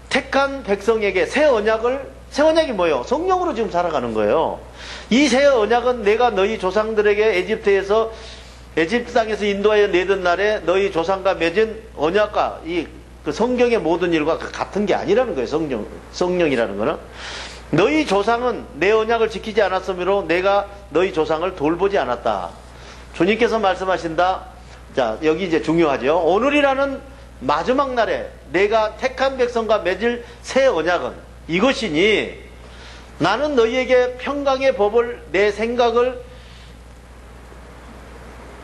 Speaker 1: 택한 백성에게 새 언약이 뭐예요? 성령으로 지금 살아가는 거예요. 이 새 언약은 내가 너희 조상들에게 에집트 땅에서 인도하여 내던 날에 너희 조상과 맺은 언약과 그 성경의 모든 일과 같은 게 아니라는 거예요. 성령이라는 거는. 너희 조상은 내 언약을 지키지 않았으므로 내가 너희 조상을 돌보지 않았다. 주님께서 말씀하신다. 자, 여기 이제 중요하죠. 오늘이라는 마지막 날에 내가 택한 백성과 맺을 새 언약은 이것이니 나는 너희에게 평강의 법을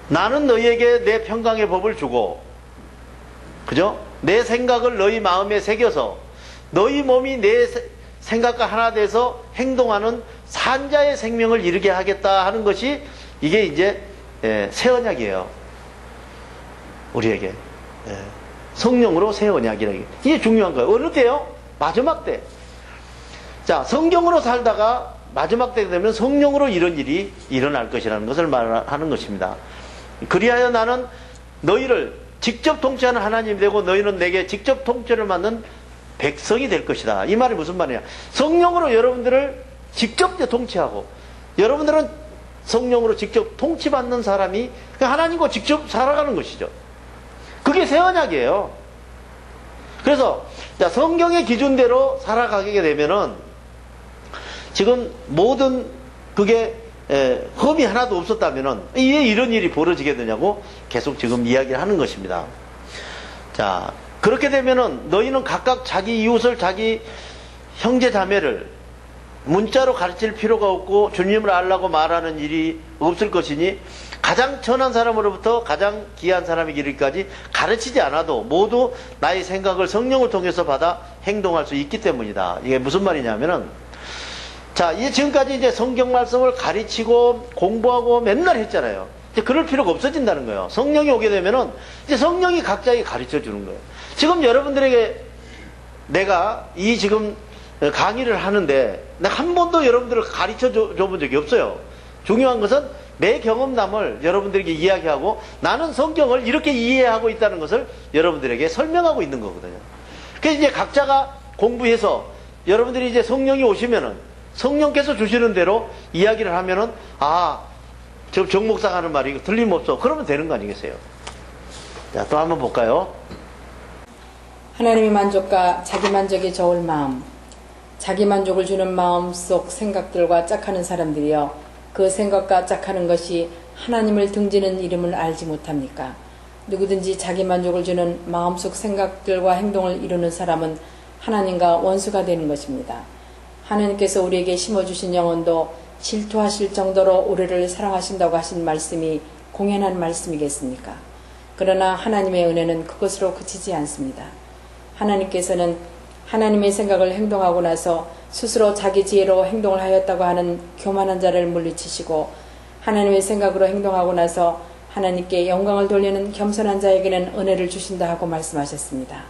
Speaker 1: 나는 너희에게 내 평강의 법을 주고, 그죠? 내 생각을 너희 마음에 새겨서 너희 몸이 내 생각과 하나 돼서 행동하는 산자의 생명을 이루게 하겠다 하는 것이 이게 이제 새 언약이에요. 우리에게 성령으로 새 언약이라는 게 이게 중요한 거예요. 어느 때요? 마지막 때. 자, 성경으로 살다가 마지막 때 되면 성령으로 이런 일이 일어날 것이라는 것을 말하는 것입니다. 그리하여 나는 너희를 직접 통치하는 하나님이 되고 너희는 내게 직접 통치를 받는 백성이 될 것이다. 이 말이 무슨 말이냐? 성령으로 여러분들을 직접 통치하고 여러분들은 성령으로 직접 통치받는 사람이 하나님과 직접 살아가는 것이죠. 그게 새 언약이에요. 그래서 자, 성경의 기준대로 살아가게 되면은 지금 모든 그게 흠이 하나도 없었다면은 왜 이런 일이 벌어지게 되냐고 계속 지금 이야기를 하는 것입니다. 자, 그렇게 되면은 너희는 각각 자기 이웃을 자기 형제 자매를 문자로 가르칠 필요가 없고 주님을 알라고 말하는 일이 없을 것이니 가장 천한 사람으로부터 가장 귀한 사람이기까지 가르치지 않아도 모두 나의 생각을 성령을 통해서 받아 행동할 수 있기 때문이다. 이게 무슨 말이냐면은 자, 이제 지금까지 이제 성경 말씀을 가르치고 공부하고 맨날 했잖아요. 이제 그럴 필요가 없어진다는 거예요. 성령이 오게 되면은 이제 성령이 각자에게 가르쳐 주는 거예요. 지금 여러분들에게 내가 이 지금 강의를 하는데 내가 한 번도 여러분들을 가르쳐 본 적이 없어요. 중요한 것은 내 경험담을 여러분들에게 이야기하고 나는 성경을 이렇게 이해하고 있다는 것을 여러분들에게 설명하고 있는 거거든요. 그래서 이제 각자가 공부해서 여러분들이 이제 성령이 오시면은 성령께서 주시는 대로 이야기를 하면은 저 정목사가 하는 말이 틀림없어. 그러면 되는 거 아니겠어요? 자, 또 한번 볼까요?
Speaker 2: 하나님의 만족과 자기 만족에 좋을 마음, 자기 만족을 주는 마음속 생각들과 짝하는 사람들이여 그 생각과 짝하는 것이 하나님을 등지는 이름을 알지 못합니까? 누구든지 자기 만족을 주는 마음속 생각들과 행동을 이루는 사람은 하나님과 원수가 되는 것입니다. 하나님께서 우리에게 심어주신 영혼도 질투하실 정도로 우리를 사랑하신다고 하신 말씀이 공연한 말씀이겠습니까? 그러나 하나님의 은혜는 그것으로 그치지 않습니다. 하나님께서는 하나님의 생각을 행동하고 나서 스스로 자기 지혜로 행동을 하였다고 하는 교만한 자를 물리치시고 하나님의 생각으로 행동하고 나서 하나님께 영광을 돌리는 겸손한 자에게는 은혜를 주신다 하고 말씀하셨습니다.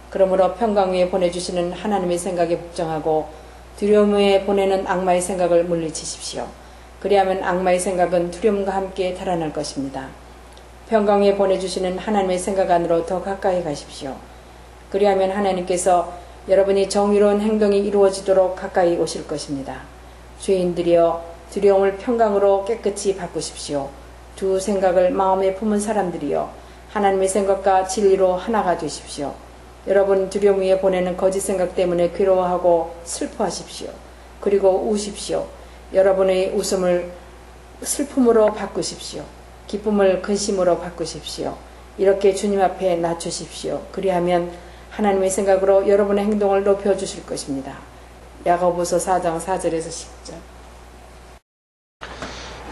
Speaker 2: 그러므로 평강 위에 보내주시는 하나님의 생각에 복종하고 두려움 위에 보내는 악마의 생각을 물리치십시오. 그리하면 악마의 생각은 두려움과 함께 달아날 것입니다. 평강 위에 보내주시는 하나님의 생각 안으로 더 가까이 가십시오. 그리하면 하나님께서 여러분이 정의로운 행동이 이루어지도록 가까이 오실 것입니다. 죄인들이여 두려움을 평강으로 깨끗이 바꾸십시오. 두 생각을 마음에 품은 사람들이여 하나님의 생각과 진리로 하나가 되십시오. 여러분 두려움 위에 보내는 거짓 생각 때문에 괴로워하고 슬퍼하십시오. 그리고 우십시오. 여러분의 웃음을 슬픔으로 바꾸십시오. 기쁨을 근심으로 바꾸십시오. 이렇게 주님 앞에 낮추십시오. 그리하면 하나님의 생각으로 여러분의 행동을 높여주실 것입니다. 야고보서 4장 4절에서 10절.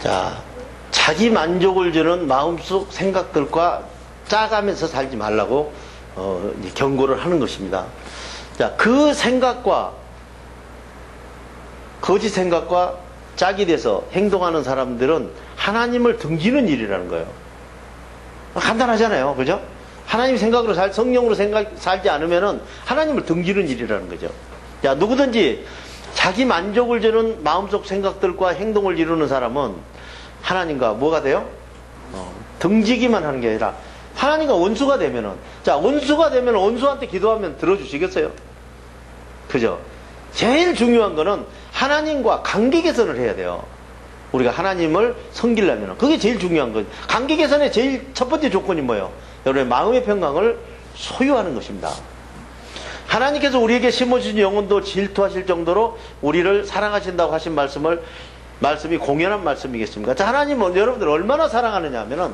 Speaker 1: 자, 자기 만족을 주는 마음속 생각들과 짜가면서 살지 말라고 이제 경고를 하는 것입니다. 자, 그 생각과 거짓 생각과 짝이 돼서 행동하는 사람들은 하나님을 등지는 일이라는 거예요. 간단하잖아요, 그죠? 하나님 생각으로 성령으로 살지 않으면은 하나님을 등지는 일이라는 거죠. 자, 누구든지 자기 만족을 주는 마음속 생각들과 행동을 이루는 사람은 하나님과 뭐가 돼요? 등지기만 하는 게 아니라 하나님과 원수가 되면은, 자, 원수가 되면 원수한테 기도하면 들어주시겠어요? 그죠? 제일 중요한 거는 하나님과 관계 개선을 해야 돼요. 우리가 하나님을 섬기려면 그게 제일 중요한 거죠. 관계 개선의 제일 첫 번째 조건이 뭐예요? 여러분의 마음의 평강을 소유하는 것입니다. 하나님께서 우리에게 심어주신 영혼도 질투하실 정도로 우리를 사랑하신다고 하신 말씀이 공연한 말씀이겠습니까? 자, 하나님은 여러분들 얼마나 사랑하느냐 하면은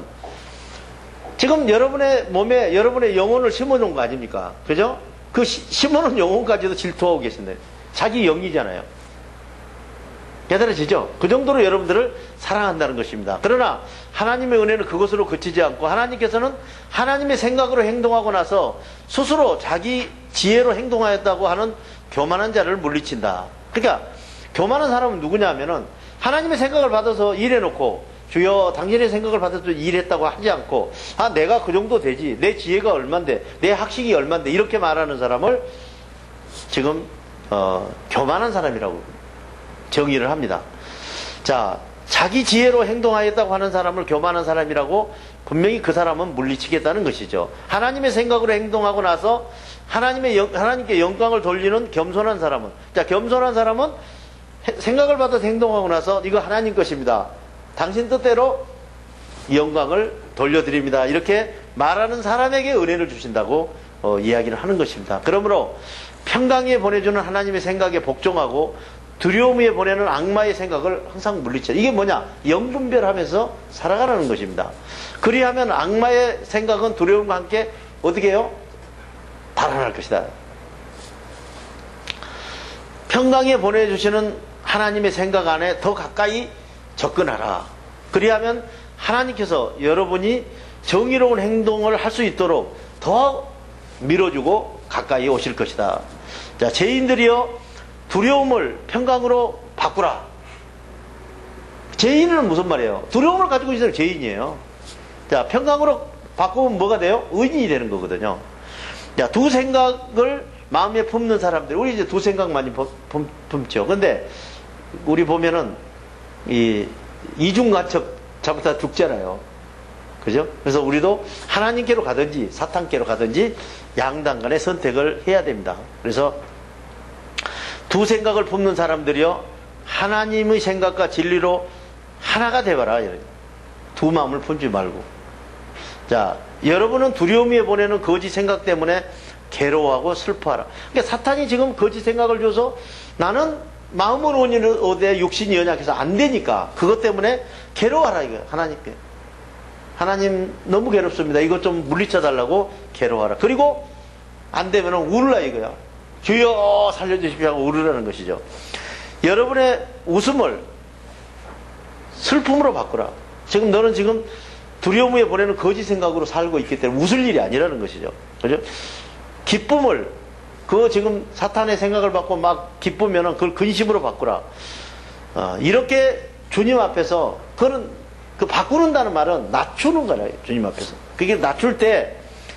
Speaker 1: 지금 여러분의 몸에 여러분의 영혼을 심어놓은 거 아닙니까? 그죠? 그 심어놓은 영혼까지도 질투하고 계신데 자기 영이잖아요. 깨달아지죠? 그 정도로 여러분들을 사랑한다는 것입니다. 그러나 하나님의 은혜는 그것으로 그치지 않고 하나님께서는 하나님의 생각으로 행동하고 나서 스스로 자기 지혜로 행동하였다고 하는 교만한 자를 물리친다. 그러니까 교만한 사람은 누구냐 하면은 하나님의 생각을 받아서 일해놓고 주여 당신의 생각을 받아서 일했다고 하지 않고 내가 그 정도 되지, 내 지혜가 얼만데, 내 학식이 얼만데 이렇게 말하는 사람을 지금 교만한 사람이라고 정의를 합니다. 자, 자기 지혜로 행동하였다고 하는 사람을 교만한 사람이라고 분명히 그 사람은 물리치겠다는 것이죠. 하나님의 생각으로 행동하고 나서 하나님께 영광을 돌리는 겸손한 사람은, 자, 겸손한 사람은 생각을 받아서 행동하고 나서 이거 하나님 것입니다. 당신 뜻대로 영광을 돌려드립니다. 이렇게 말하는 사람에게 은혜를 주신다고 이야기를 하는 것입니다. 그러므로 평강에 보내주는 하나님의 생각에 복종하고 두려움 위에 보내는 악마의 생각을 항상 물리쳐. 이게 뭐냐? 영분별하면서 살아가라는 것입니다. 그리하면 악마의 생각은 두려움과 함께 어떻게 해요? 달아날 것이다. 평강에 보내주시는 하나님의 생각 안에 더 가까이 접근하라. 그리하면 하나님께서 여러분이 정의로운 행동을 할 수 있도록 더 밀어주고 가까이 오실 것이다. 자, 죄인들이여 두려움을 평강으로 바꾸라. 죄인은 무슨 말이에요? 두려움을 가지고 있는 죄인이에요. 자, 평강으로 바꾸면 뭐가 돼요? 의인이 되는 거거든요. 자, 두 생각을 마음에 품는 사람들, 우리 이제 두 생각 많이 품죠. 근데 우리 보면은 이중간첩 잡다 죽잖아요. 그죠? 그래서 우리도 하나님께로 가든지 사탄께로 가든지 양당 간의 선택을 해야 됩니다. 그래서 두 생각을 품는 사람들이요, 하나님의 생각과 진리로 하나가 되어라. 두 마음을 품지 말고. 자, 여러분은 두려움 위에 보내는 거짓 생각 때문에 괴로워하고 슬퍼하라. 그러니까 사탄이 지금 거짓 생각을 줘서 나는 마음은 원인은 어디에 육신이 연약해서 안 되니까 그것 때문에 괴로워하라 이거예요. 하나님께. 하나님 너무 괴롭습니다. 이것 좀 물리쳐 달라고 괴로워하라. 그리고 안 되면 울라 이거야. 주여 살려주십시오 하고 울으라는 것이죠. 여러분의 웃음을 슬픔으로 바꾸라. 지금 너는 지금 두려움 위에 보내는 거짓 생각으로 살고 있기 때문에 웃을 일이 아니라는 것이죠. 그죠? 기쁨을, 지금 사탄의 생각을 받고 막 기쁘면은 그걸 근심으로 바꾸라. 이렇게 주님 앞에서, 바꾸는다는 말은 낮추는 거예요. 주님 앞에서. 그게 낮출 때,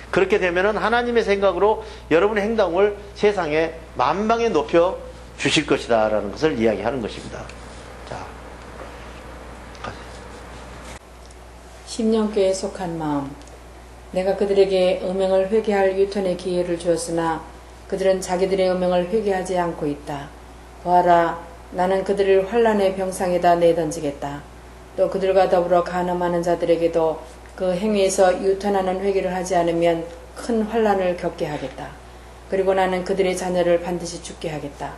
Speaker 1: 그렇게 되면은 하나님의 생각으로 여러분의 행동을 세상에 만방에 높여 주실 것이다. 라는 것을 이야기하는 것입니다. 자.
Speaker 2: 심령교에 속한 마음. 내가 그들에게 음행을 회개할 유턴의 기회를 주었으나 그들은 자기들의 음행을 회개하지 않고 있다. 보아라, 나는 그들을 환난의 병상에다 내던지겠다. 또 그들과 더불어 간음하는 자들에게도 그 행위에서 유턴하는 회개를 하지 않으면 큰 환난을 겪게 하겠다. 그리고 나는 그들의 자녀를 반드시 죽게 하겠다.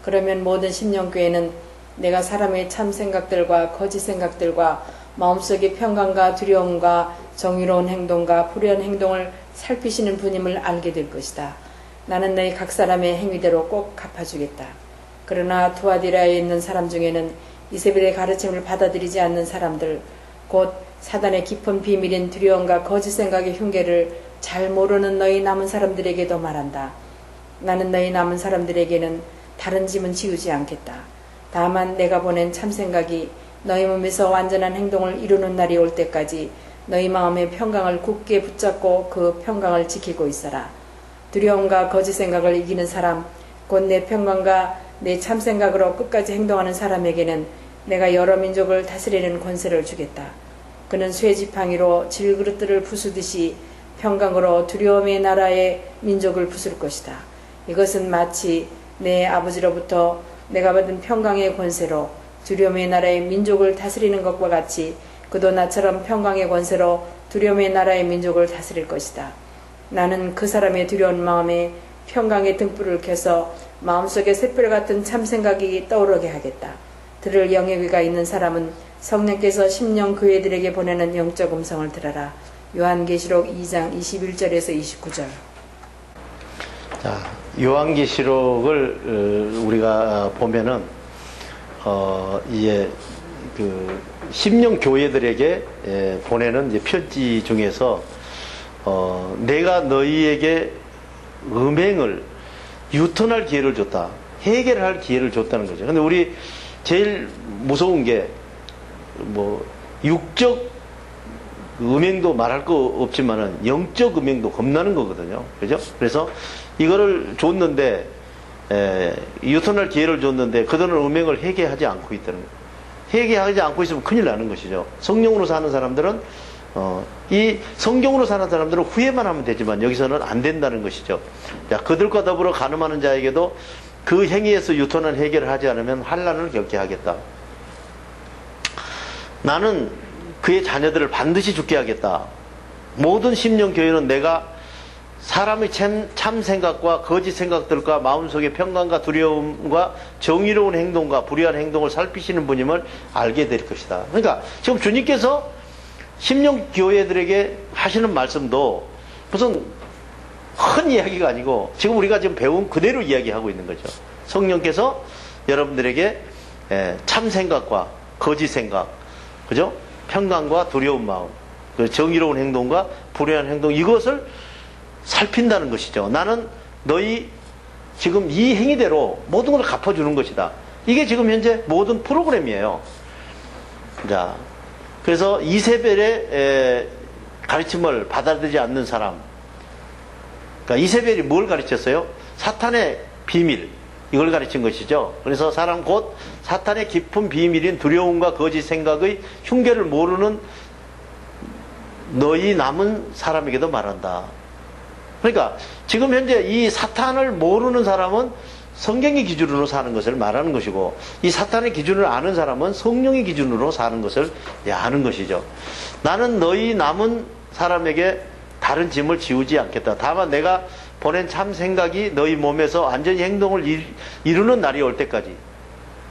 Speaker 2: 그러면 모든 심령교회는 내가 사람의 참 생각들과 거짓 생각들과 마음속의 평강과 두려움과 정의로운 행동과 불의한 행동을 살피시는 분임을 알게 될 것이다. 나는 너희 각 사람의 행위대로 꼭 갚아주겠다. 그러나 투아디라에 있는 사람 중에는 이세벨의 가르침을 받아들이지 않는 사람들, 곧 사단의 깊은 비밀인 두려움과 거짓 생각의 흉계를 잘 모르는 너희 남은 사람들에게도 말한다. 나는 너희 남은 사람들에게는 다른 짐은 지우지 않겠다. 다만 내가 보낸 참 생각이 너희 몸에서 완전한 행동을 이루는 날이 올 때까지 너희 마음의 평강을 굳게 붙잡고 그 평강을 지키고 있어라. 두려움과 거짓 생각을 이기는 사람, 곧 내 평강과 내 참 생각으로 끝까지 행동하는 사람에게는 내가 여러 민족을 다스리는 권세를 주겠다. 그는 쇠지팡이로 질그릇들을 부수듯이 평강으로 두려움의 나라의 민족을 부술 것이다. 이것은 마치 내 아버지로부터 내가 받은 평강의 권세로 두려움의 나라의 민족을 다스리는 것과 같이 그도 나처럼 평강의 권세로 두려움의 나라의 민족을 다스릴 것이다. 나는 그 사람의 두려운 마음에 평강의 등불을 켜서 마음속에 샛별 같은 참 생각이 떠오르게 하겠다. 들을 영역이가 있는 사람은 성령께서 심령 교회들에게 보내는 영적 음성을 들어라. 요한계시록 2장 21절에서 29절.
Speaker 1: 자, 요한계시록을 우리가 보면은 이제 그 심령 교회들에게 보내는 이제 편지 중에서 내가 너희에게 음행을 유턴할 기회를 줬다. 해결할 기회를 줬다는 거죠. 근데 우리 제일 무서운 게 육적 음행도 말할 거 없지만은 영적 음행도 겁나는 거거든요. 그죠? 그래서 이거를 줬는데 유턴할 기회를 줬는데 그들은 음행을 회개하지 않고 있다는 거예요. 회개하지 않고 있으면 큰일 나는 것이죠. 성령으로 사는 사람들은 이 성경으로 사는 사람들은 후회만 하면 되지만 여기서는 안 된다는 것이죠. 자, 그들과 더불어 간음하는 자에게도 그 행위에서 유턴한 해결을 하지 않으면 환난을 겪게 하겠다. 나는 그의 자녀들을 반드시 죽게 하겠다. 모든 심령교회는 내가 사람의 참 생각과 거짓 생각들과 마음속의 평강과 두려움과 정의로운 행동과 불의한 행동을 살피시는 분임을 알게 될 것이다. 그러니까 지금 주님께서 심령 교회들에게 하시는 말씀도 무슨 큰 이야기가 아니고 지금 우리가 지금 배운 그대로 이야기하고 있는 거죠. 성령께서 여러분들에게 참 생각과 거짓 생각, 그죠? 평강과 두려운 마음, 정의로운 행동과 불의한 행동, 이것을 살핀다는 것이죠. 나는 너희 지금 이 행위대로 모든 걸 갚아주는 것이다. 이게 지금 현재 모든 프로그램이에요. 자, 그래서 이세벨의 가르침을 받아들이지 않는 사람, 그러니까 이세벨이 뭘 가르쳤어요? 사탄의 비밀, 이걸 가르친 것이죠. 그래서 사람 곧 사탄의 깊은 비밀인 두려움과 거짓 생각의 흉계를 모르는 너희 남은 사람에게도 말한다. 그러니까 지금 현재 이 사탄을 모르는 사람은 성경의 기준으로 사는 것을 말하는 것이고, 이 사탄의 기준을 아는 사람은 성령의 기준으로 사는 것을 아는 것이죠. 나는 너희 남은 사람에게 다른 짐을 지우지 않겠다. 다만 내가 보낸 참 생각이 너희 몸에서 완전히 행동을 이루는 날이 올 때까지,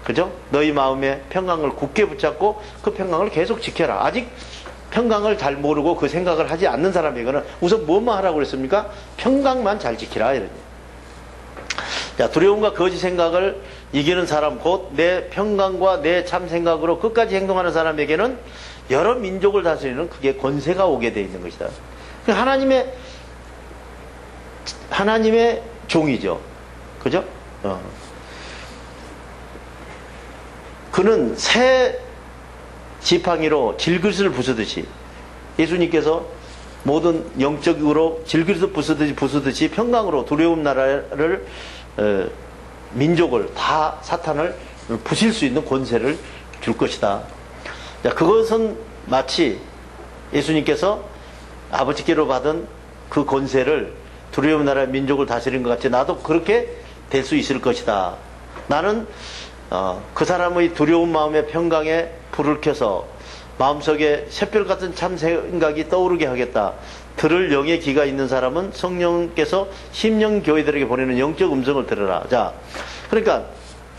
Speaker 1: 그죠? 너희 마음에 평강을 굳게 붙잡고 그 평강을 계속 지켜라. 아직 평강을 잘 모르고 그 생각을 하지 않는 사람에게는 우선 뭐만 하라고 그랬습니까? 평강만 잘 지키라, 이러죠. 자, 두려움과 거짓 생각을 이기는 사람, 곧 내 평강과 내 참 생각으로 끝까지 행동하는 사람에게는 여러 민족을 다스리는 그게 권세가 오게 돼 있는 것이다. 하나님의 종이죠. 그죠? 그는 새 지팡이로 질그릇을 부수듯이, 예수님께서 모든 영적으로 질그릇을 부수듯이 평강으로 두려움 나라를, 민족을 다 사탄을 부실 수 있는 권세를 줄 것이다. 자, 그것은 마치 예수님께서 아버지께로 받은 그 권세를 두려움 나라의 민족을 다스린 것 같이 나도 그렇게 될 수 있을 것이다. 나는 그 사람의 두려운 마음의 평강에 불을 켜서 마음속에 샛별 같은 참 생각이 떠오르게 하겠다. 들을 영의 귀가 있는 사람은 성령께서 심령 교회들에게 보내는 영적 음성을 들으라. 자, 그러니까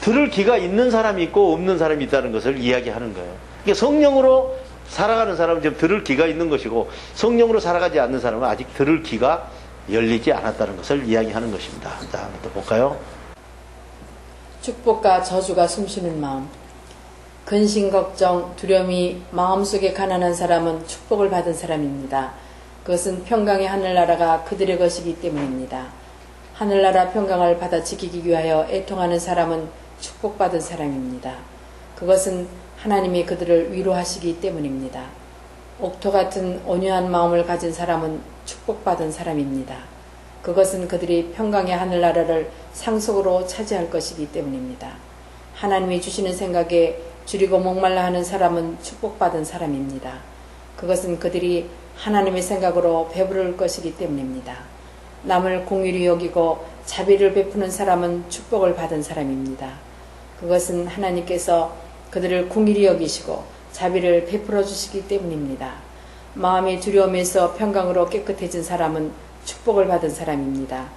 Speaker 1: 들을 귀가 있는 사람이 있고 없는 사람이 있다는 것을 이야기하는 거예요. 그러니까 성령으로 살아가는 사람은 지금 들을 귀가 있는 것이고, 성령으로 살아가지 않는 사람은 아직 들을 귀가 열리지 않았다는 것을 이야기하는 것입니다. 자, 한번 더 볼까요?
Speaker 2: 축복과 저주가 숨쉬는 마음. 근심, 걱정, 두려움이 마음속에 가난한 사람은 축복을 받은 사람입니다. 그것은 평강의 하늘나라가 그들의 것이기 때문입니다. 하늘나라 평강을 받아 지키기 위하여 애통하는 사람은 축복받은 사람입니다. 그것은 하나님이 그들을 위로하시기 때문입니다. 옥토 같은 온유한 마음을 가진 사람은 축복받은 사람입니다. 그것은 그들이 평강의 하늘나라를 상속으로 차지할 것이기 때문입니다. 하나님이 주시는 생각에 줄이고 목말라 하는 사람은 축복받은 사람입니다. 그것은 그들이 하나님의 생각으로 배부를 것이기 때문입니다. 남을 공의히 여기고 자비를 베푸는 사람은 축복을 받은 사람입니다. 그것은 하나님께서 그들을 공의히 여기시고 자비를 베풀어 주시기 때문입니다. 마음이 두려움에서 평강으로 깨끗해진 사람은 축복을 받은 사람입니다.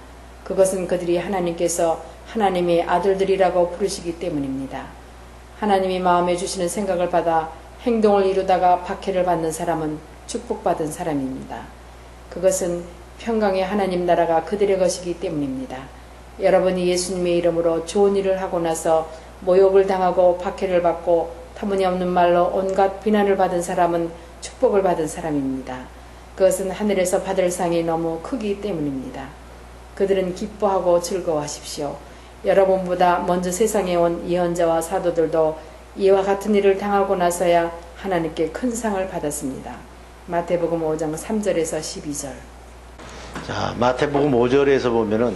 Speaker 2: 그것은 그들이 하나님께서 하나님의 아들들이라고 부르시기 때문입니다. 하나님이 마음에 주시는 생각을 받아 행동을 이루다가 박해를 받는 사람은 축복받은 사람입니다. 그것은 평강의 하나님 나라가 그들의 것이기 때문입니다. 여러분이 예수님의 이름으로 좋은 일을 하고 나서 모욕을 당하고 박해를 받고 터무니없는 말로 온갖 비난을 받은 사람은 축복을 받은 사람입니다. 그것은 하늘에서 받을 상이 너무 크기 때문입니다. 그들은 기뻐하고 즐거워하십시오. 여러분보다 먼저 세상에 온 예언자와 사도들도 이와 같은 일을 당하고 나서야 하나님께 큰 상을 받았습니다. 마태복음 5장 3절에서 12절.
Speaker 1: 자, 마태복음 5절에서 보면은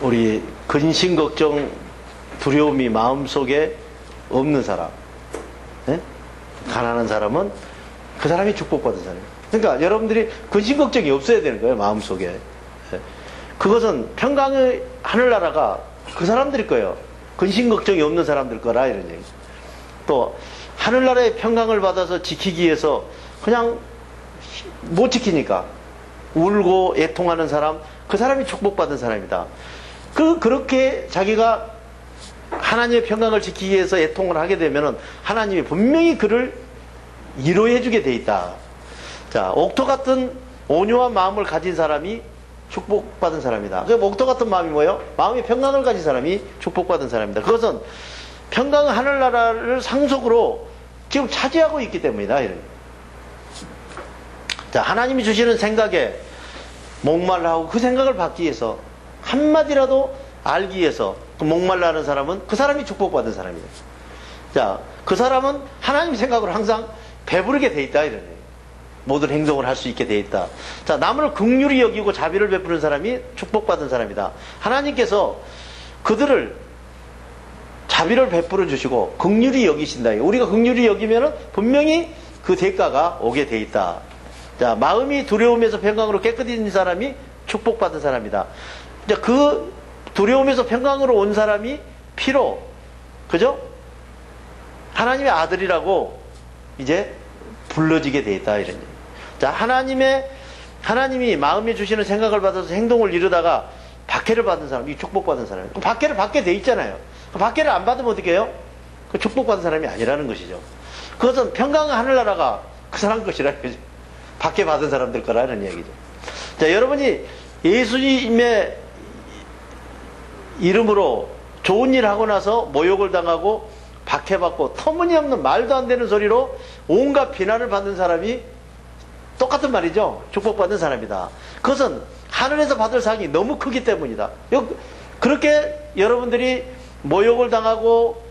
Speaker 1: 우리 근심, 걱정, 두려움이 마음속에 없는 사람, 네? 가난한 사람은 그 사람이 축복받은 사람이에요. 그러니까 여러분들이 근심, 걱정이 없어야 되는 거예요, 마음속에. 네? 그것은 평강의 하늘나라가 그 사람들일 거예요. 근심, 걱정이 없는 사람들 거라, 이런 얘기. 또 하늘나라의 평강을 받아서 지키기 위해서 그냥 못 지키니까 울고 애통하는 사람, 그 사람이 축복받은 사람이다. 그렇게 자기가 하나님의 평강을 지키기 위해서 애통을 하게 되면은 하나님이 분명히 그를 위로해 주게 돼 있다. 자, 옥토 같은 온유한 마음을 가진 사람이 축복받은 사람이다. 그 옥토 같은 마음이 뭐예요? 마음의 평강을 가진 사람이 축복받은 사람이다. 그것은 평강의 하늘나라를 상속으로 지금 차지하고 있기 때문이다. 이런. 자, 하나님이 주시는 생각에 목말라 하고 그 생각을 받기 위해서 한마디라도 알기 위해서 그 목말라 하는 사람은 그 사람이 축복받은 사람이에요. 자, 그 사람은 하나님 생각으로 항상 배부르게 돼 있다. 이러네. 모든 행동을 할 수 있게 돼 있다. 자, 남을 긍휼히 여기고 자비를 베푸는 사람이 축복받은 사람이다. 하나님께서 그들을 자비를 베풀어 주시고 긍휼히 여기신다. 우리가 긍휼히 여기면은 분명히 그 대가가 오게 돼 있다. 자, 마음이 두려움에서 평강으로 깨끗해진 사람이 축복받은 사람이다. 자, 그 두려움에서 평강으로 온 사람이 피로, 그죠? 하나님의 아들이라고 이제 불러지게 돼 있다. 이런 얘기. 자, 하나님이 마음에 주시는 생각을 받아서 행동을 이루다가 박해를 받은 사람이 축복받은 사람이에요. 박해를 받게 돼 있잖아요. 박해를 안 받으면 어떻게 해요? 그 축복받은 사람이 아니라는 것이죠. 그것은 평강의 하늘나라가 그 사람 것이라는 거죠. 박해 받은 사람들 거라는 얘기죠. 자, 여러분이 예수님의 이름으로 좋은 일 하고 나서 모욕을 당하고 박해받고 터무니없는 말도 안 되는 소리로 온갖 비난을 받는 사람이 똑같은 말이죠. 축복받는 사람이다. 그것은 하늘에서 받을 상이 너무 크기 때문이다. 그렇게 여러분들이 모욕을 당하고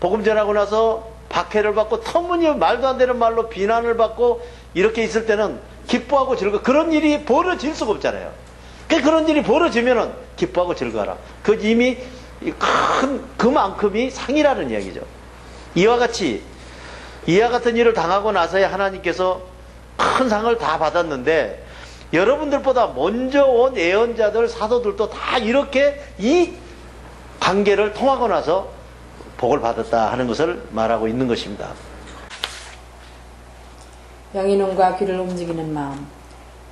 Speaker 1: 복음 전하고 나서 박해를 받고 터무니없는 말도 안 되는 말로 비난을 받고 이렇게 있을 때는 기뻐하고 그런 일이 벌어질 수가 없잖아요. 그런 일이 벌어지면은 기뻐하고 즐거워라. 그 이미 그만큼이 상이라는 이야기죠. 이와 같은 일을 당하고 나서야 하나님께서 큰 상을 다 받았는데, 여러분들보다 먼저 온 예언자들, 사도들도 다 이렇게 이 관계를 통하고 나서 복을 받았다 하는 것을 말하고 있는 것입니다.
Speaker 2: 영의 눈과 귀를 움직이는 마음.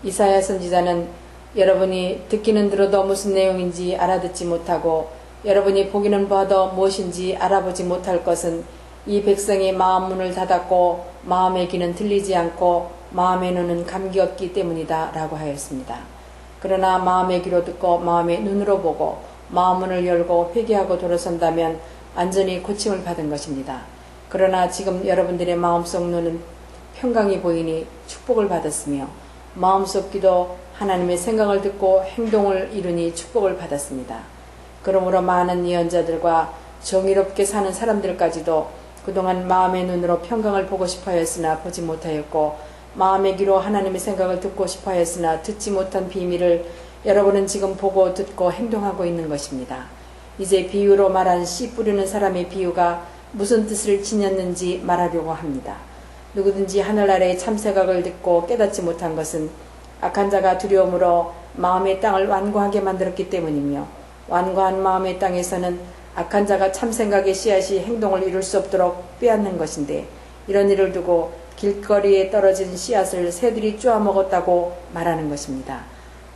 Speaker 2: 이사야 선지자는 여러분이 듣기는 들어도 무슨 내용인지 알아듣지 못하고 여러분이 보기는 봐도 무엇인지 알아보지 못할 것은 이 백성이 마음 문을 닫았고 마음의 귀는 들리지 않고 마음의 눈은 감기었기 때문이다 라고 하였습니다. 그러나 마음의 귀로 듣고 마음의 눈으로 보고 마음 문을 열고 회개하고 돌아선다면 완전히 고침을 받은 것입니다. 그러나 지금 여러분들의 마음속 눈은 평강이 보이니 축복을 받았으며 마음속 귀도 하나님의 생각을 듣고 행동을 이루니 축복을 받았습니다. 그러므로 많은 예언자들과 정의롭게 사는 사람들까지도 그동안 마음의 눈으로 평강을 보고 싶어 했으나 보지 못하였고 마음의 귀로 하나님의 생각을 듣고 싶어 했으나 듣지 못한 비밀을 여러분은 지금 보고 듣고 행동하고 있는 것입니다. 이제 비유로 말한 씨 뿌리는 사람의 비유가 무슨 뜻을 지녔는지 말하려고 합니다. 누구든지 하늘나라의 참생각을 듣고 깨닫지 못한 것은 악한 자가 두려움으로 마음의 땅을 완고하게 만들었기 때문이며 완고한 마음의 땅에서는 악한 자가 참생각의 씨앗이 행동을 이룰 수 없도록 빼앗는 것인데, 이런 일을 두고 길거리에 떨어진 씨앗을 새들이 쪼아먹었다고 말하는 것입니다.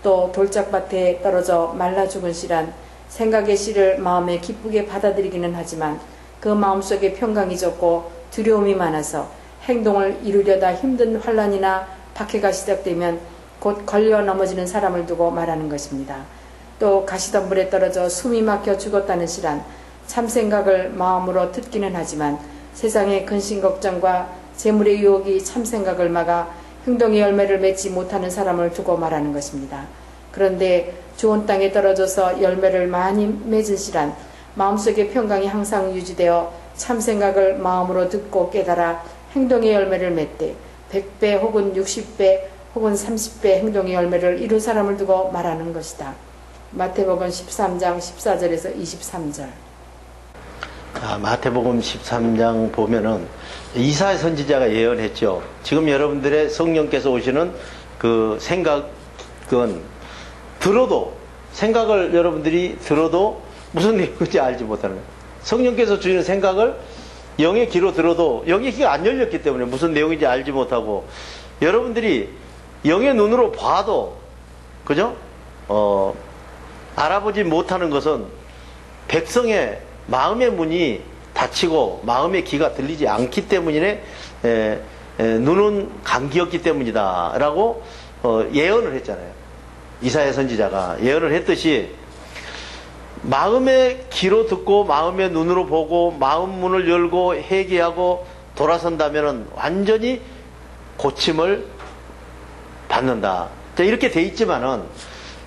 Speaker 2: 또 돌짝밭에 떨어져 말라 죽은 씨란 생각의 씨를 마음에 기쁘게 받아들이기는 하지만 그 마음속에 평강이 적고 두려움이 많아서 행동을 이루려다 힘든 환난이나 박해가 시작되면 곧 걸려 넘어지는 사람을 두고 말하는 것입니다. 또 가시덤불에 떨어져 숨이 막혀 죽었다는 씨란 참생각을 마음으로 듣기는 하지만 세상의 근심 걱정과 재물의 유혹이 참생각을 막아 행동의 열매를 맺지 못하는 사람을 두고 말하는 것입니다. 그런데 좋은 땅에 떨어져서 열매를 많이 맺은 씨란 마음속의 평강이 항상 유지되어 참생각을 마음으로 듣고 깨달아 행동의 열매를 맺되 100배 혹은 60배 혹은 30배 행동의 열매를 이룬 사람을 두고 말하는 것이다. 마태복음 13장 14절에서 23절.
Speaker 1: 마태복음 13장 보면은 이사야 선지자가 예언했죠. 지금 여러분들의 성령께서 오시는 그 생각은 생각을 여러분들이 들어도 무슨 내용인지 알지 못하는 거예요. 성령께서 주시는 생각을 영의 귀로 들어도 영의 귀가 안 열렸기 때문에 무슨 내용인지 알지 못하고, 여러분들이 영의 눈으로 봐도 그죠? 알아보지 못하는 것은 백성의 마음의 문이 닫히고 마음의 귀가 들리지 않기 때문에 눈은 감기였기 때문이다 라고 예언을 했잖아요. 이사야 선지자가 예언을 했듯이 마음의 귀로 듣고 마음의 눈으로 보고 마음 문을 열고 회개하고 돌아선다면 완전히 고침을 받는다. 자, 이렇게 돼 있지만은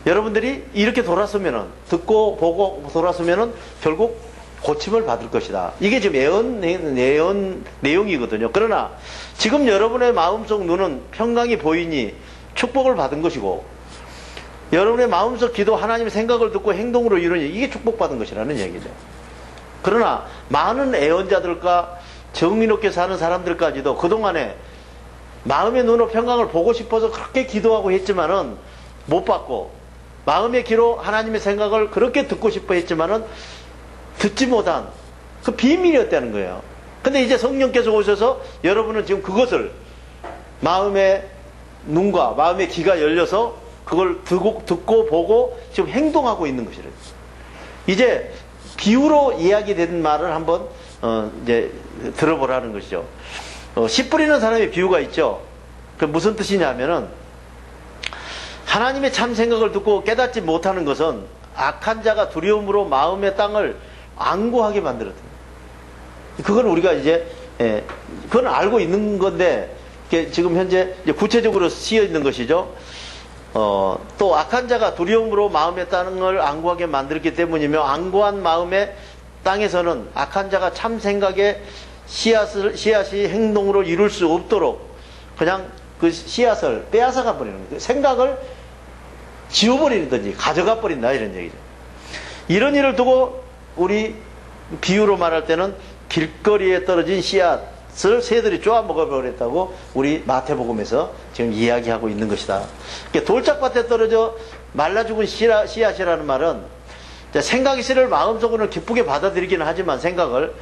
Speaker 1: 여러분들이 이렇게 돌아서면은 듣고 보고 돌아서면은 결국 고침을 받을 것이다. 이게 지금 예언 내용이거든요. 그러나 지금 여러분의 마음속 눈은 평강이 보이니 축복을 받은 것이고 여러분의 마음속 기도 하나님의 생각을 듣고 행동으로 이루니 이게 축복받은 것이라는 얘기죠. 그러나 많은 애언자들과 정의롭게 사는 사람들까지도 그동안에 마음의 눈으로 평강을 보고 싶어서 그렇게 기도하고 했지만은 못 받고 마음의 귀로 하나님의 생각을 그렇게 듣고 싶어 했지만은 듣지 못한 그 비밀이었다는 거예요. 근데 이제 성령께서 오셔서 여러분은 지금 그것을 마음의 눈과 마음의 귀가 열려서 그걸 듣고 보고 지금 행동하고 있는 것이래요. 이제 비유로 이야기된 말을 한번 이제 들어보라는 것이죠. 씨 뿌리는 사람의 비유가 있죠. 그 무슨 뜻이냐면은 하나님의 참 생각을 듣고 깨닫지 못하는 것은 악한 자가 두려움으로 마음의 땅을 안고하게 만들었다. 그건 우리가 이제 그건 알고 있는 건데 지금 현재 이제 구체적으로 쓰여 있는 것이죠. 또 악한 자가 두려움으로 마음의 땅을 안고하게 만들었기 때문이며 안고한 마음의 땅에서는 악한 자가 참 생각의 씨앗이 행동으로 이룰 수 없도록 그냥 그 씨앗을 빼앗아가 버리는 거예요. 생각을 지워버리든지 가져가 버린다 이런 얘기죠. 이런 일을 두고 우리 비유로 말할 때는 길거리에 떨어진 씨앗을 새들이 쪼아 먹어버렸다고 우리 마태복음에서 지금 이야기하고 있는 것이다. 돌짝밭에 떨어져 말라 죽은 씨앗이라는 말은 생각이 씨를 마음속으로 기쁘게 받아들이기는 하지만 생각을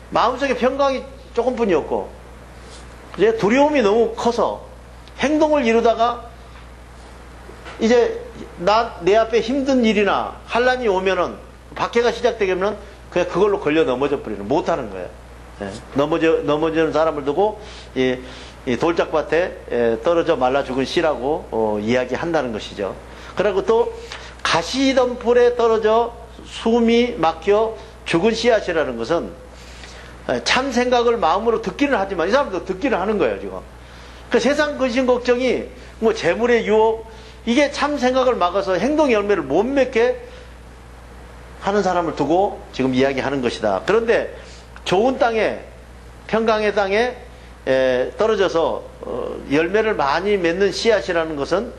Speaker 1: 마음속에 평강이 조금뿐이었고 이제 두려움이 너무 커서 행동을 이루다가 이제 내 앞에 힘든 일이나 환란이 오면은 박해가 시작되면 그냥 그걸로 걸려 넘어져 버리는 못하는 거예요. 넘어지는 사람을 두고 이 돌짝밭에 떨어져 말라 죽은 씨라고 이야기한다는 것이죠. 그리고 또 가시덤불에 떨어져 숨이 막혀 죽은 씨앗이라는 것은 참 생각을 마음으로 듣기는 하지만 이 사람도 듣기는 하는 거예요 지금. 그 세상 근심 걱정이 뭐 재물의 유혹 이게 참 생각을 막아서 행동 열매를 못 맺게 하는 사람을 두고 지금 이야기하는 것이다. 그런데 좋은 땅에 평강의 땅에 떨어져서 열매를 많이 맺는 씨앗이라는 것은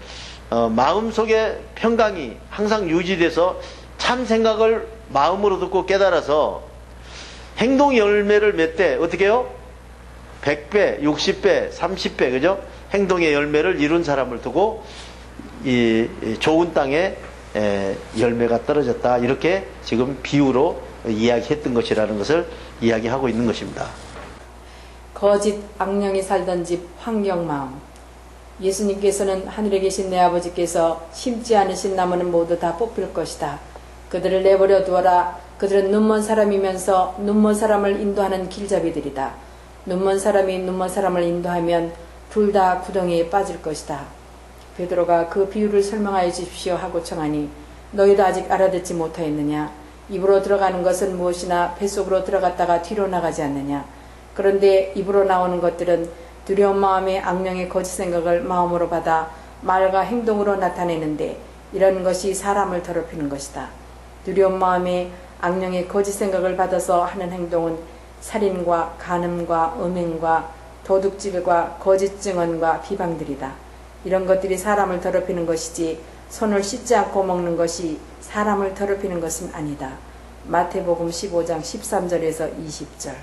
Speaker 1: 마음속에 평강이 항상 유지돼서 참 생각을 마음으로 듣고 깨달아서 행동 열매를 맺되 어떻게 해요? 100배, 60배, 30배 그죠? 행동의 열매를 이룬 사람을 두고 이 좋은 땅에 열매가 떨어졌다 이렇게 지금 비유로 이야기했던 것이라는 것을 이야기하고 있는 것입니다.
Speaker 2: 거짓 악령이 살던 집 환경마음. 예수님께서는 하늘에 계신 내 아버지께서 심지 않으신 나무는 모두 다 뽑힐 것이다. 그들을 내버려 두어라. 그들은 눈먼 사람이면서 눈먼 사람을 인도하는 길잡이들이다. 눈먼 사람이 눈먼 사람을 인도하면 둘 다 구덩이에 빠질 것이다. 베드로가 그 비유를 설명하여 주십시오 하고 청하니 너희도 아직 알아듣지 못하였느냐? 입으로 들어가는 것은 무엇이나 뱃속으로 들어갔다가 뒤로 나가지 않느냐? 그런데 입으로 나오는 것들은 두려운 마음의 악령의 거짓 생각을 마음으로 받아 말과 행동으로 나타내는데 이런 것이 사람을 더럽히는 것이다. 두려운 마음의 악령의 거짓 생각을 받아서 하는 행동은 살인과 간음과 음행과 도둑질과 거짓 증언과 비방들이다. 이런 것들이 사람을 더럽히는 것이지 손을 씻지 않고 먹는 것이 사람을 더럽히는 것은 아니다. 마태복음 15장 13절에서 20절.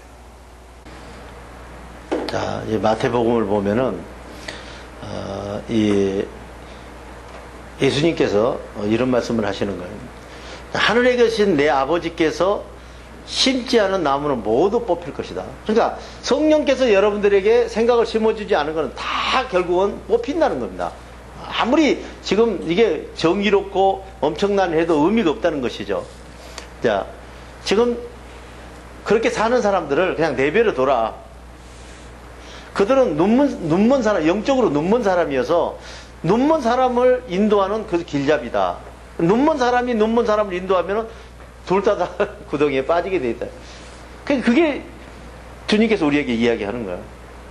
Speaker 1: 자, 이 마태복음을 보면은 예수님께서 이런 말씀을 하시는 거예요. 하늘에 계신 내 아버지께서 심지 않은 나무는 모두 뽑힐 것이다. 그러니까 성령께서 여러분들에게 생각을 심어주지 않은 것은 다 결국은 뽑힌다는 겁니다. 아무리 지금 이게 정의롭고 엄청난 해도 의미가 없다는 것이죠. 자, 지금 그렇게 사는 사람들을 그냥 내버려 둬라. 그들은 눈먼 사람, 영적으로 눈먼 사람이어서 눈먼 사람을 인도하는 그 길잡이다. 눈먼 사람이 눈먼 사람을 인도하면 둘 다 구덩이에 빠지게 돼 있다. 그게 주님께서 우리에게 이야기하는 거예요.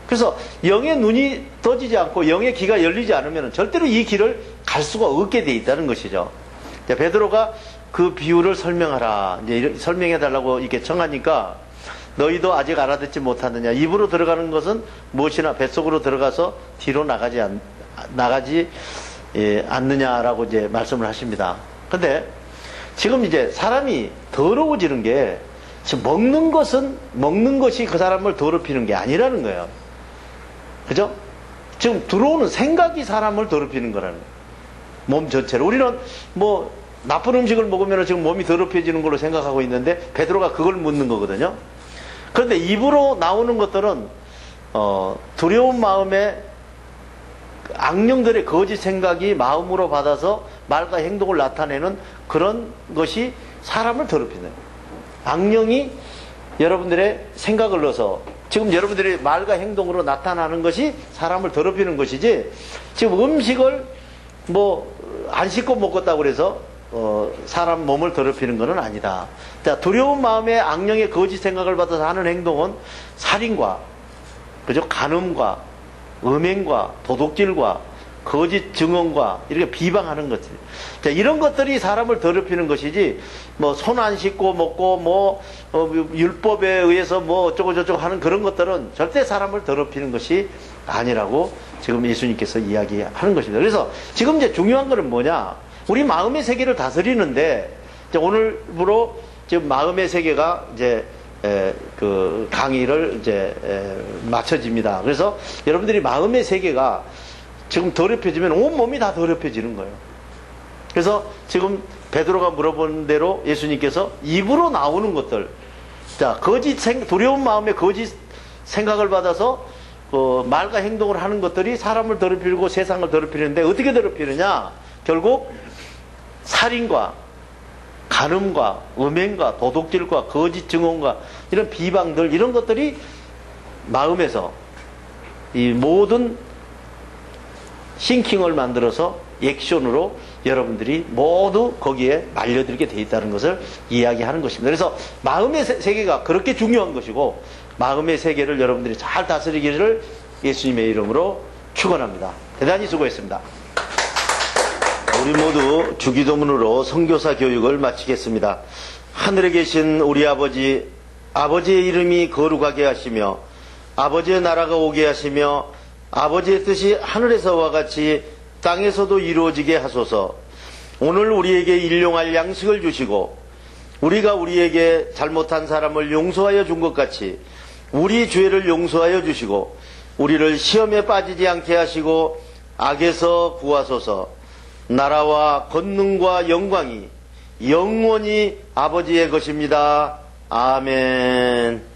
Speaker 1: 그래서 영의 눈이 떠지지 않고 영의 귀가 열리지 않으면 절대로 이 길을 갈 수가 없게 돼 있다는 것이죠. 자, 베드로가 그 비유를 설명하라. 이제 설명해 달라고 이렇게 청하니까 너희도 아직 알아듣지 못하느냐. 입으로 들어가는 것은 무엇이나 뱃속으로 들어가서 뒤로 나가지 않느냐라고 이제 말씀을 하십니다. 근데 지금 이제 사람이 더러워지는 게 지금 먹는 것이 그 사람을 더럽히는 게 아니라는 거예요. 그죠? 지금 들어오는 생각이 사람을 더럽히는 거라는 거예요. 몸 전체로. 우리는 뭐 나쁜 음식을 먹으면 지금 몸이 더럽혀지는 걸로 생각하고 있는데 베드로가 그걸 묻는 거거든요. 그런데 입으로 나오는 것들은 두려운 마음에 악령들의 거짓 생각이 마음으로 받아서 말과 행동을 나타내는 그런 것이 사람을 더럽히는 거예요. 악령이 여러분들의 생각을 넣어서 지금 여러분들의 말과 행동으로 나타나는 것이 사람을 더럽히는 것이지, 지금 음식을 뭐 안 씻고 먹었다고 그래서 사람 몸을 더럽히는 것은 아니다. 자, 두려운 마음에 악령의 거짓 생각을 받아서 하는 행동은 살인과, 그죠? 간음과, 음행과, 도둑질과, 거짓 증언과, 이렇게 비방하는 것들. 자, 이런 것들이 사람을 더럽히는 것이지, 뭐, 손 안 씻고 먹고, 뭐, 율법에 의해서 뭐, 어쩌고저쩌고 하는 그런 것들은 절대 사람을 더럽히는 것이 아니라고 지금 예수님께서 이야기하는 것입니다. 그래서 지금 이제 중요한 것은 뭐냐? 우리 마음의 세계를 다스리는데, 이제 오늘부로 지금 마음의 세계가 이제 그 강의를 이제 마쳐집니다. 그래서 여러분들이 마음의 세계가 지금 더럽혀지면 온 몸이 다 더럽혀지는 거예요. 그래서 지금 베드로가 물어본 대로 예수님께서 입으로 나오는 것들, 자, 두려운 마음에 거짓 생각을 받아서 말과 행동을 하는 것들이 사람을 더럽히고 세상을 더럽히는데 어떻게 더럽히느냐? 결국 살인과 간음과 음행과 도둑질과 거짓 증언과 이런 비방들, 이런 것들이 마음에서 이 모든 싱킹을 만들어서 액션으로 여러분들이 모두 거기에 말려들게 돼 있다는 것을 이야기하는 것입니다. 그래서 마음의 세계가 그렇게 중요한 것이고, 마음의 세계를 여러분들이 잘 다스리기를 예수님의 이름으로 축원합니다. 대단히 수고했습니다. 우리 모두 주기도문으로 선교사 교육을 마치겠습니다. 하늘에 계신 우리 아버지, 아버지의 이름이 거룩하게 하시며 아버지의 나라가 오게 하시며 아버지의 뜻이 하늘에서와 같이 땅에서도 이루어지게 하소서. 오늘 우리에게 일용할 양식을 주시고 우리가 우리에게 잘못한 사람을 용서하여 준 것 같이 우리 죄를 용서하여 주시고 우리를 시험에 빠지지 않게 하시고 악에서 구하소서. 나라와 권능과 영광이 영원히 아버지의 것입니다. 아멘.